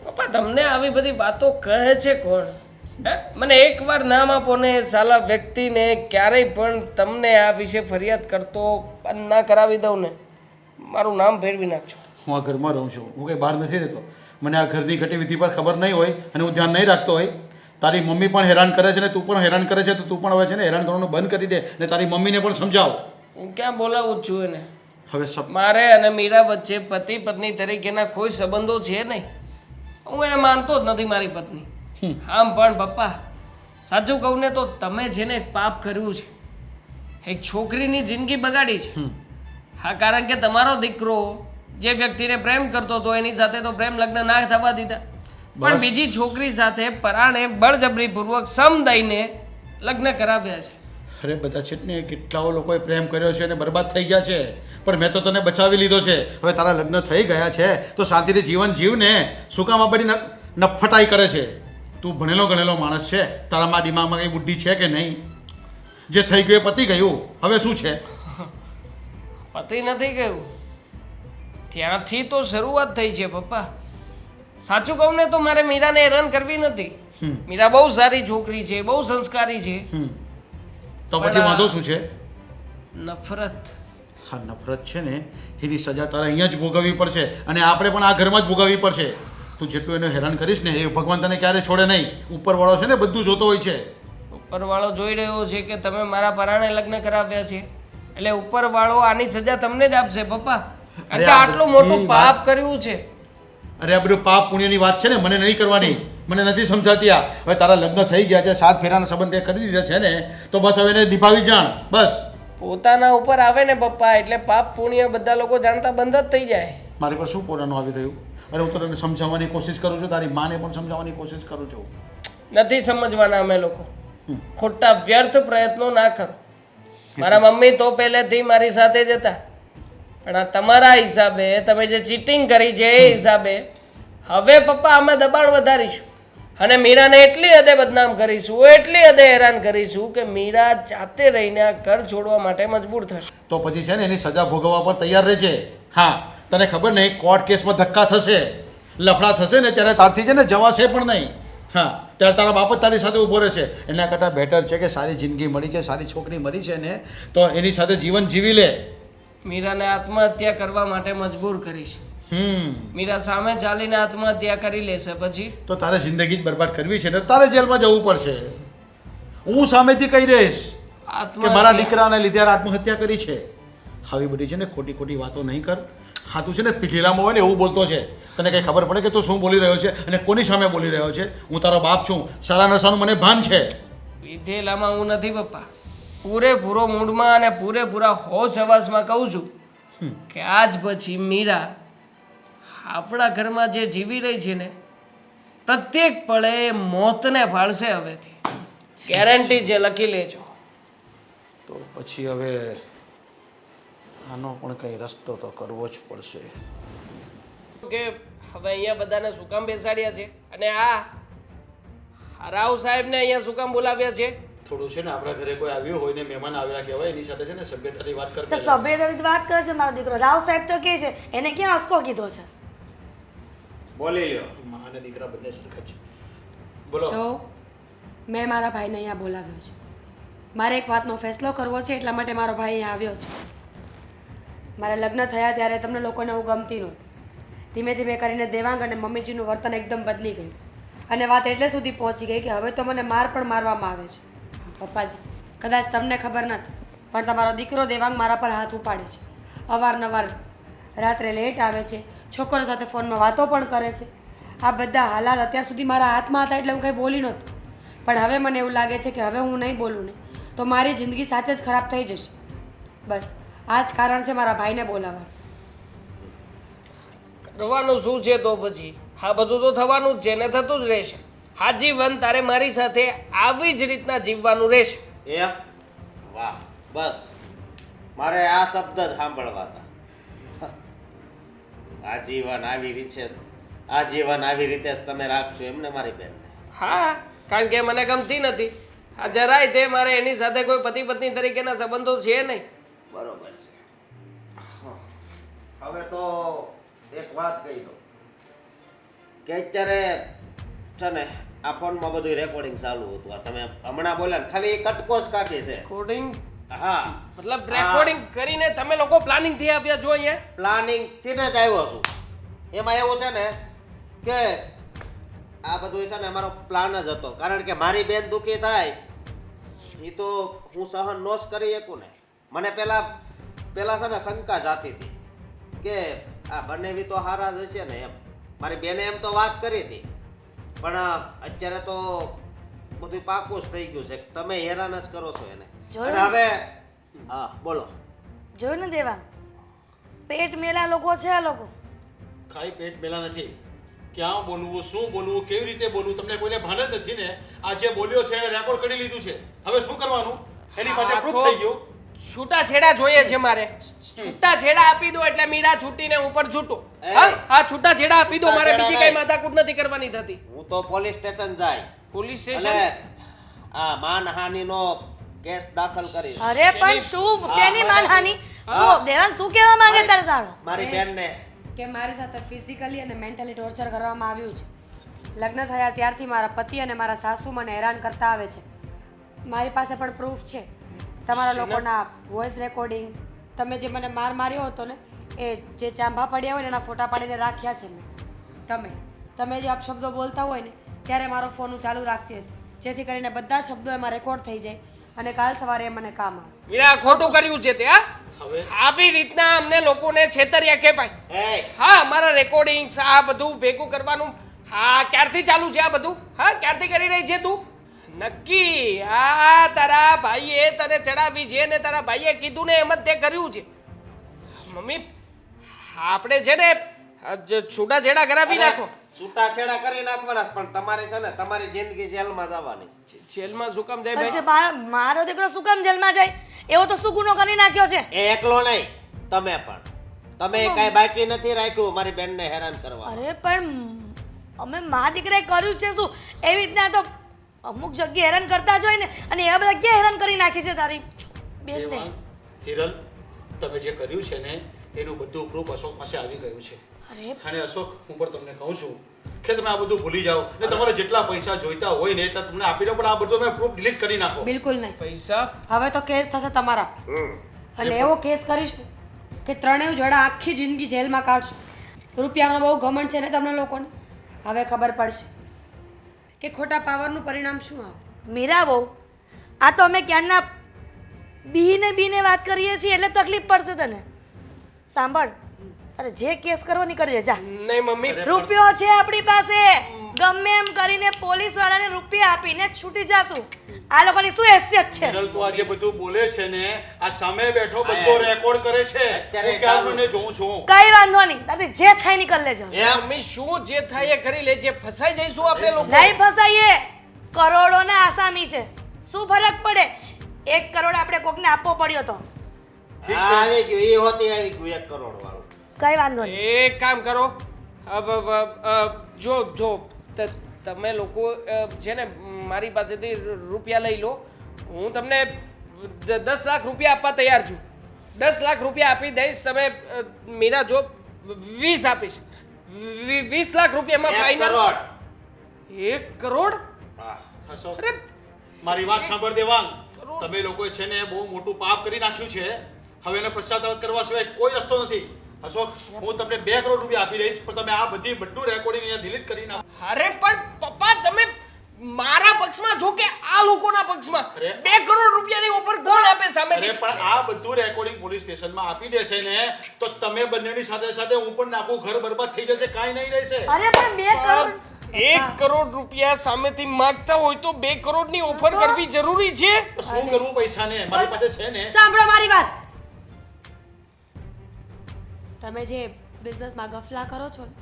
પપ્પા તમને આવી બધી વાતો કહે છે કોણ? હે? મને એકવાર નામ આપો ને સાલા વ્યક્તિને ક્યારેય પણ તમને આ વિશે ફરિયાદ કરતો બંધ ના કરાવી દઉં ને મારું નામ ફેરવી નાખજો. હું આ ઘરમાં રહું છું, હું કંઈ બહાર નથી રહેતો. મને આ ઘરની ગતિવિધિ પર ખબર નહીં હોય અને હું ધ્યાન નહીં રાખતો હોય. તારી મમ્મી પણ હેરાન કરે છે ને તું પણ હેરાન કરે છે તો તું પણ હવે છે ને હેરાન કરવાનું બંધ કરી દે ને તારી મમ્મીને પણ સમજાવ. હું ક્યાં બોલાવું જ છું એને? હવે મારે અને મીરા વચ્ચે પતિ પત્ની તરીકેના કોઈ સંબંધો છે નહીં. હું એને માનતો જ નથી મારી પત્ની. આમ પણ પપ્પા સાચું કહું ને તો તમે જેને એક પાપ કર્યું છે, એક છોકરીની જિંદગી બગાડી છે. હા, કારણ કે તમારો દીકરો જે વ્યક્તિને પ્રેમ કરતો હતો એની સાથે તો પ્રેમ લગ્ન ના થવા દીધા, પણ બીજી છોકરી સાથે પરાણે બળજબરીપૂર્વક સમ દઈને લગ્ન કરાવ્યા છે. અરે બધા છે ને કેટલાઓ લોકોએ પ્રેમ કર્યો છે અને બરબાદ થઈ ગયા છે, પણ મેં તો તને બચાવી લીધો છે. હવે તારા લગ્ન થઈ ગયા છે તો શાંતિથી જીવન જીવ ને. શું કામ આ બધી નફટાઈ કરે છે? તું ભણેલો ગણેલો માણસ છે, તારામાં દિમાગમાં કંઈ બુદ્ધિ છે કે નહીં? જે થઈ ગયું એ પતી ગયું, હવે શું છે? પતિ નથી ગયું, ત્યાંથી તો શરૂઆત થઈ છે પપ્પા. સાચું કહું ને તો મારે મીરાને હેરાન કરવી નથી. મીરા બહુ સારી છોકરી છે, બહુ સંસ્કારી છે. તો પછી વાંધો શું છે? નફરત. હા, નફરત છે ને એની સજા તારે અહીંયા જ ભોગવવી પડશે અને આપણે પણ આ ઘરમાં જ ભોગવવી પડશે. તું જેટલું એને હેરાન કરીશ ને એ ભગવાન તને ક્યારે છોડે નહીં. ઉપરવાળો છે ને બધું જોતો હોય છે. ઉપરવાળો જોઈ રહ્યો છે કે તમે મારા પરાણે લગ્ન કરાવ્યા છે, એટલે ઉપરવાળો આની સજા તમને જ આપશે પપ્પા. કારણ કે આટલું મોટું પાપ કર્યું છે. અરે આ બધું પાપ પુણ્યની વાત છે ને, મને નહીં કરવાની, મને નથી સમજાતી. આ હવે તારા લગ્ન થઈ ગયા છે, 7 ફેરાના સંબંધ એ કરી દીધા છે ને, તો બસ હવે એને નિભાવી જાણ બસ. પોતાના ઉપર આવે ને પપ્પા એટલે પાપ પુણ્ય બધા લોકો જાણતા બંધ જ થઈ જાય. મારી પર શું પોતાનું આવી ગયું? અરે હું તો તને સમજાવવાની કોશિશ કરું છું, તારી માને પણ સમજાવવાની કોશિશ કરું છું. નથી સમજવાના અમે લોકો. ખોટા વ્યર્થ પ્રયત્નો ના કરો. મારા મમ્મી તો પહેલેથી મારી સાથે જ હતા, પણ આ તમારા હિસાબે તમે જે ચીટિંગ કરી છે એ હિસાબે હવે પપ્પા અમે દબાણ વધારીશું અને મીરાને એટલી હદે બદનામ કરીશું, એટલી હદે હેરાન કરીશું કે મીરા જાતે રહીને આ ઘર છોડવા માટે મજબૂર થશે. તો પછી છે ને એની સજા ભોગવવા પર તૈયાર રહેજે. હા, તને ખબર નહીં કોર્ટ કેસમાં ધક્કા થશે, લફડા થશે ને ત્યારે તારથી છે ને જવાશે પણ નહીં. હા, ત્યારે તારા બાપ જ તારી સાથે ઊભો રહેશે. એના કરતાં બેટર છે કે સારી જિંદગી મળી છે, સારી છોકરી મળી છે ને તો એની સાથે જીવન જીવી લે. મીરાને આત્મહત્યા કરવા માટે મજબૂર કરીશ. મીરા સામે ચાલીને આત્મહત્યા કરી લેશે પછી તો તારે જિંદગી જ બરબાદ કરવી છે ને તારે જેલમાં જવું પડશે. હું સામેથી કહી દઈશ કે મારા દીકરાને લીધે આત્મહત્યા કરી છે. આવી બધી છે ને ખોટી ખોટી વાતો નહીં કર. હા, તું છે ને પીઠીલામાં હોય ને એવું બોલતો છે, તને કંઈ ખબર પડે કે તું શું બોલી રહ્યો છે અને કોની સામે બોલી રહ્યો છે? હું તારો બાપ છું, સારા નશાનું મને ભાન છે. વિધેલામાં હું નથી પપ્પા, પૂરેપૂરો મૂડમાં અને પૂરેપૂરા હોશ હવાસમાં કહું છું કે આજ પછી મીરા આપણા ઘરમાં જે જીવી રહી છે ને પ્રત્યેક પળે મોતને ભાળશે હવેથી. ગેરંટી છે, લખી લેજો. તો પછી હવે આનો પણ કંઈ રસ્તો તો કરવો જ પડશે. કે હવે અહીંયા બધાને શું કામ બેસાડ્યા છે અને આ રાવ સાહેબને અહીંયા શું કામ બોલાવ્યા છે? થોડું છે ને આપણા ઘરે કોઈ આવ્યું હોય ને મહેમાન આવ્યા કહેવાય, એની સાથે છે ને સભ્યતાની વાત તો કરતા. સભ્યતાની વાત કરે છે મારો દીકરો. રાવ સાહેબ તો કે છે એને ક્યાં હસકો કીધો છે? બોલી લ્યો. માં અને દીકરા બંને સરખા છે. બોલો. જો મેં મારા ભાઈને અહીંયા બોલાવ્યો છે, મારે એક વાતનો ફેસલો કરવો છે, એટલા માટે મારો ભાઈ અહીંયા આવ્યો છે. મારા લગ્ન થયા ત્યારે તમને લોકોને હું ગમતી નહોતી. ધીમે ધીમે કરીને દેવાંગ અને મમ્મીજીનું વર્તન એકદમ બદલી ગયું અને વાત એટલે સુધી પહોંચી ગઈ કે હવે તો મને માર પણ મારવામાં આવે છે. પપ્પાજી, કદાચ તમને ખબર નથી પણ તમારો દીકરો દેવાંગ મારા પર હાથ ઉપાડે છે. અવારનવાર રાત્રે લેટ આવે છે, છોકરો સાથે ફોનમાં વાતો પણ કરે છે. આ બધા હાલાત અત્યાર સુધી મારા હાથમાં હતા એટલે હું કંઈ બોલી નહોતી, પણ હવે મને એવું લાગે છે કે હવે હું નહીં બોલું ને તો મારી જિંદગી સાચે જ ખરાબ થઈ જશે. બસ આ જ કારણ છે મારા ભાઈને બોલાવવાનું. કરવાનું શું છે તો પછી? હા, બધું તો થવાનું જ છે ને થતું જ રહેશે. હા, જીવન તારે મારી સાથે આવી જ રીતના જીવવાનું રહેશે. એમ? વાહ, બસ મારે આ શબ્દ જ સાંભળવા હતા. આજીવન આવી રીતે આ જીવન આવી રીતે જ તમે રાખશો એમને મારી બેનને? હા, કારણ કે મને ગમતી નથી. આ જરાય તે મારે એની સાથે કોઈ પતિ પત્ની તરીકેના સંબંધો છે નહીં. બરોબર છે. હવે તો એક વાત કહી દો કે અત્યારે છે ને આ ફોનમાં બધું રેકોર્ડિંગ ચાલુ હતું. આ તમે હમણાં બોલ્યા ને ખાલી કટકો જ કાઢી છે. રેકોર્ડિંગ હા, મતલબ રેકોર્ડિંગ કરીને તમે લોકો પ્લાનિંગ થી આવ્યા છો અહીંયા? પ્લાનિંગ થી જ આવ્યો છું. એમાં એવું છે ને કે આ બધું છે ને અમારો પ્લાન જ હતો. કારણ કે મારી બેન દુખી થાય એ તો હું સહન નો જ કરી શકું ને. મને પેલા છે ને શંકા જાતી હતી કે આ બંને તો હારા જ હશે ને એમ. મારી બેને એમ તો વાત કરી હતી, પણ અત્યારે તો બધું પાકું જ થઈ ગયું છે. તમે હેરાન જ કરો છો એને. જોયું? અને હવે હા બોલો. જોયું ને દેવા, પેટ મેલા લોકો છે આ લોકો. ખાઈ પેટ મેલા નથી. ક્યાં બોલવું, શું બોલવું, કેવી રીતે બોલવું તમને કોઈને ભાન જ નથી ને. આ જે બોલ્યો છે એને રેકોર્ડ કરી લીધું છે. હવે શું કરવાનું? એની પાસે પ્રૂફ થઈ ગયું. છૂટાછેડા જોઈએ છે મારે. છૂટાછેડા આપી દો એટલે મીરા છૂટીને હું પણ છૂટું. હા, હા, છૂટાછેડા આપી દો. મારે બીજી કઈ માથાકૂટ નથી કરવાની થતી. હું તો પોલીસ સ્ટેશન જાય પોલીસ અને સ્ટેશન? આ માનહાનિનો કેસ દાખલ કરી. અરે પણ શું શેની માનહાની? શું દેવાંગ શું કહેવા માંગે તારે સાળો? મારી બેનને કે મારી સાથે ફિઝિકલી અને મેન્ટલી ટોર્ચર કરવામાં આવ્યું છે. લગ્ન થયા ત્યારથી મારા પતિ અને મારા સાસુ મને હેરાન કરતા આવે છે. મારી પાસે પણ પ્રૂફ છે. તમારા લોકોના વોઇસ રેકોર્ડિંગ, તમે જે મને માર માર્યો હતો ને એ જે ચાંભા પડ્યા હોય ને એના ફોટા પાડીને રાખ્યા છે મેં. તમે જે અપશબ્દો બોલતા હોય ને ત્યારે મારો ફોન હું ચાલુ રાખતી હતી, જેથી કરીને બધા શબ્દો એમાં રેકોર્ડ થઈ જાય અને કાલ સવારે એ મને કામ આવે. મીરા ખોટું કર્યું છે તે. હા, હવે આવી રીતના અમને લોકોને છેતર્યા કેવાય. એ હા, મારા રેકોર્ડિંગ્સ આ બધું ભેગું કરવાનું. હા, ક્યારથી ચાલુ છે આ બધું? હા, ક્યારથી કરી રહી છે તું? નક્કી આ તારા ભાઈએ તને ચડાવી છે ને તારા ભાઈએ કીધું ને એમ જ તે કર્યું છે. મમ્મી, આપણે છે ને છૂટાછેડા કરાવી નાખો. છૂટાછેડા કરી નાખવાના, પણ તમારે છે ને તમારી જિંદગી જેલમાં જવાની. જેલમાં શું કામ જાય ભાઈ? અરે મારો દીકરો શું કામ જેલમાં જાય? એવો તો શું ગુનો કરી નાખ્યો છે? એ એકલો નહીં, તમે પણ. તમે કાંઈ બાકી નથી રાખ્યું મારી બેનને હેરાન કરવા. અરે પણ અમે મા દીકરાએ કર્યું છે શું? એવી રીતના તો અમુક જગ્યાએ હેરાન કરતા જ હોય ને, અને એવા બધા ક્યાં હેરાન કરી નાખી છે તારી બેનને? દેવાંગ, હિરલ, તમે જે કર્યું છે ને એનું બધું પ્રૂફ અશોક પાસે આવી ગયું છે. અરે અને અશોક, હું પણ તમને કહું છું કે તમે આ બધું ભૂલી જાઓ ને તમારે જેટલા પૈસા જોઈતા હોય ને એટલા તમને આપી દો, પણ આ બધું તમે પ્રૂફ ડિલીટ કરી નાખો. બિલકુલ નહીં. પૈસા? હવે તો કેસ થશે તમારા. અને એવો કેસ કરીશું કે ત્રણેય જોડા આખી જિંદગી જેલમાં કાઢશું. રૂપિયાનો બહુ ઘમંડ છે ને તમને લોકોને. હવે ખબર પડશે કે ખોટા પાવરનું પરિણામ શું આવે. મીરા બહુ, આ તો અમે ક્યારના બીને વાત કરીએ છીએ એટલે તકલીફ પડશે તને. સાંભળ, તારે જે કેસ કરવો કરી દે જા. નહીં મમ્મી, રૂપિયો છે આપણી પાસે, ગમે એમ કરીને પોલીસ વાળાને રૂપિયા આપીને છૂટી જાશું. આ લોકોની શું હેસિયત છે? હિરલ, તું આ જે બધું બોલે છે ને આ સામે બેઠો બધો રેકોર્ડ કરે છે. અત્યારે હું ક્યારનો જોઉં છું. કઈ વાંધો નહીં, તારે જે થાય નીકળ લેજો. મમ્મી શું જે થાય એ કરી લેજે. ફસાઈ જઈશું આપણે લોકો. નહીં ફસાઈએ, કરોડોના આસામી છે. શું ફરક પડે? 1 કરોડ આપણે કોકને આપવો પડ્યો તો આવી ગયું, એ હોતી આવી ગયું 1 કરોડ વાળું. કઈ વાંધો નહીં. એક કામ કરો, જો તમે લોકો છે ને મારી પાસેથી રૂપિયા લઈ લો. હું તમને 10 લાખ રૂપિયા આપવા તૈયાર છું. 10 લાખ રૂપિયા આપી દઈશ. તમે મીરા જો 20 આપીશ. 20 લાખ રૂપિયામાં 1 ફાઇનલ. કરોડ. 1 કરોડ? અશોક, અરે મારી વાત સાંભળ દેવાંગ. કરોડ? તમે લોકોએ છે ને બહુ મોટું પાપ કરી નાખ્યું છે. હવે એને પશ્ચાતાપ કરવા સિવાય કોઈ રસ્તો નથી. અશોક, હું તમને 2 કરોડ રૂપિયા આપી દઈશ, પણ તમે આ બધું રેકોર્ડિંગ અહીંયા ડિલીટ કરી નાખો. અરે પણ પપ્પા, તમે મારા પક્ષમાં છો કે આ લોકોના પક્ષમાં? અરે. 2 કરોડ રૂપિયાની ઓફર કોણ આપે અરે સામેથી? પણ આ બધું રેકોર્ડિંગ પોલીસ સ્ટેશનમાં આપી દેશે ને તો તમે બંનેની સાથે સાથે હું પણ નાખું, ઘર બરબાદ થઈ જશે, કાંઈ નહીં રહેશે. અરે પણ 2 કરોડ 1 કરોડ રૂપિયા સામેથી માંગતા હોય તો 2 કરોડની ઓફર કરવી જરૂરી છે? તો શું કરવું પૈસાને? મારી પાસે છે ને. સાંભળો મારી વાત. તમે જે બિઝનેસમાં ગફલા કરો છો ને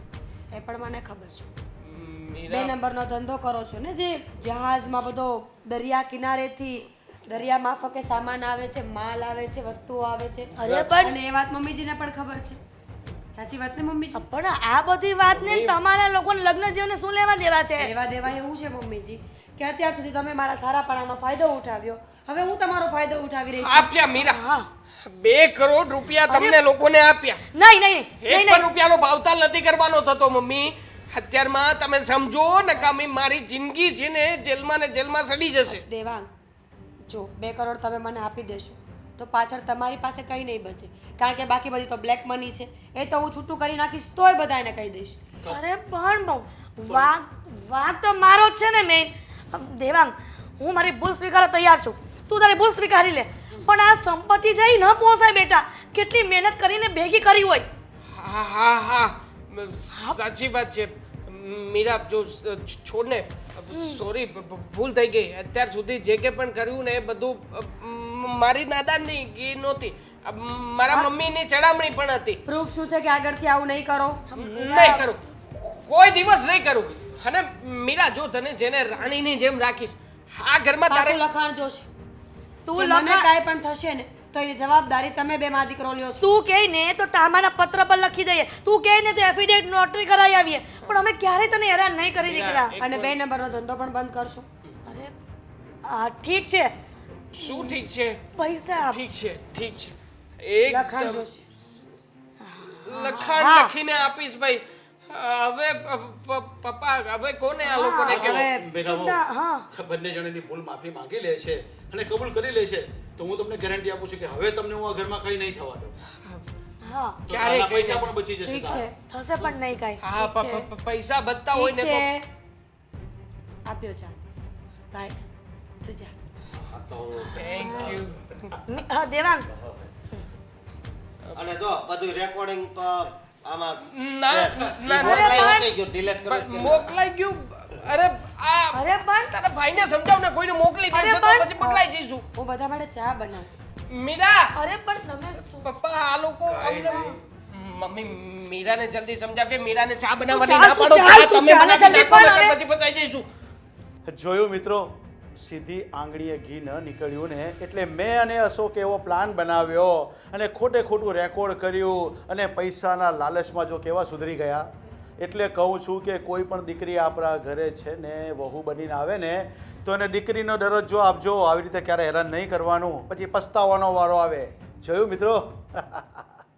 એ પણ મને ખબર છે. 2 નંબરનો ધંધો કરો છો ને, જે જહાજમાં બધો દરિયા કિનારેથી દરિયા માફકે સામાન આવે છે, માલ આવે છે, વસ્તુઓ આવે છે. અરે પણ અને એ વાત મમ્મીજીને પણ ખબર છે. સાચી વાત ને મમ્મીજી? પણ આ બધી વાતને તમારા લોકોને લગ્ન જીવનને શું લેવા દેવા છે? લેવા દેવા એવું છે મમ્મીજી કે અત્યાર સુધી તમે મારા સારાપણાનો ફાયદો ઉઠાવ્યો, હવે હું તમારો ફાયદો ઉઠાવી રહી છું. આપ્યા મીરા, 2 કરોડ રૂપિયા તમને લોકોને આપ્યા. નહીં નહીં એક પણ રૂપિયાનો ભાવતાલ નથી કરવાનો થતો મમ્મી. અત્યારમાં તમે સમજો નકામી મારી જિંદગી છે ને જેલમાં સડી જશે. દેવાંગ, જો 2 કરોડ તમે મને આપી દેશો તો પાછળ તમારી પાસે કંઈ નહીં બચે, કારણ કે બાકી બધી તો બ્લેક મની છે, એ તો હું છૂટું કરી નાખીશ તોય બધાને કહી દઈશ. અરે પણ વાગ તો મારો જ છે ને મેન. દેવાંગ, હું મારી ભૂલ સ્વીકારવા તૈયાર છું, તું તારી ભૂલ સ્વીકારી લે. પણ આ સંપત્તિ જઈ ન પોસાય બેટા, કેટલી મહેનત કરીને ભેગી કરી હોય. હા સાચી વાત છે મીરા. જો છોડ ને, સોરી, ભૂલ થઈ ગઈ. અત્યાર સુધી જે કે પણ કર્યું ને એ બધું મારી નાદાની કી નહોતી, મારા મમ્મીની ચડામણી પણ હતી. પ્રૂફ શું છે કે આગળથી આવું નહીં કરો? નહીં કરું, કોઈ દિવસ નહીં કરું. અને મીરા, જો તને જેને રાણીની જેમ રાખીશ, આ ઘરમાં તારે પાકું લખાણ જોશે. તું મને લખા કાંઈ પણ થશે ને તો એની જવાબદારી તમે 2 માં દીકરો લ્યો છો. તું કહે ને તો તામાના પત્ર પર લખી દઈએ, તું કહે ને તો એફિડેવિટ નોટરી કરાવી આવીએ, પણ અમે ક્યારેય તને હેરાન નહીં કરી દીકરા. અને 2 નંબરનો ધંધો પણ બંધ કરશો. અરે ઠીક છે, શું ઠીક છે? પૈસા આપ. ઠીક છે લખાણ એકદમ જોશે. લખાણ લખીને આપીશ ભાઈ. હવે પપ્પા, હવે કોને આ લોકોને કહેવું? ચૂંટા, હા. બંને જણની ભૂલ માફી માંગી લે છે અને કબૂલ કરી લે છે તો હું તમને ગેરંટી આપું છું કે હવે તમને હું આ ઘરમાં કંઈ નહીં થવા દઉં. હા તો ક્યારેય તારા કંઈ પૈસા નહીં. પણ બચી જશે ઠીક તારા. છે, થશે પણ નહીં કાંઈ. હા, પૈસા બચતા હોય ઠીક ને તો છે. આપ્યો ચાન્સ. બાય. તું જા. Thank you. હા દેવાંગ, અને જો બધું રેકોર્ડિંગ તો આમાં ના મોકલાઈ ગયો, ડિલીટ કરો. મોકલાઈ ગયું. અરે આ અરે પણ તારા ભાઈને સમજાવ ને, કોઈને મોકલી દેશે તો પણ- પછી પકડાઈ જઈશું. હું બધા માટે ચા બનાવું. મીરા, અરે પણ તમે શું? પપ્પા, આ લોકો અમને મમ્મી મીરાને જલ્દી સમજાવીએ. મીરાને ચા તું બનાવવાની ચાલ, ના તું પાડો. ચાલ, ચા તું તમે ચાલ, બનાવી જલ્દી નાખો પણ ને હવે. પછી ફસાઈ જઈશું. જોયું મિત્રો, સીધી આંગળીએ ઘી ન નીકળ્યું ને એટલે મેં અને અશોક એવો પ્લાન બનાવ્યો અને ખોટું રેકોર્ડ કર્યું અને પૈસાના લાલચમાં જો કેવા સુધરી ગયા. એટલે કહું છું કે કોઈ પણ દીકરી આપણા ઘરે છે ને વહુ બનીને આવે ને તો એને દીકરીનો દરજ્જો આપજો. આવી રીતે ક્યારે હેરાન નહીં કરવાનું, પછી પસ્તાવાનો વારો આવે. જોયું મિત્રો?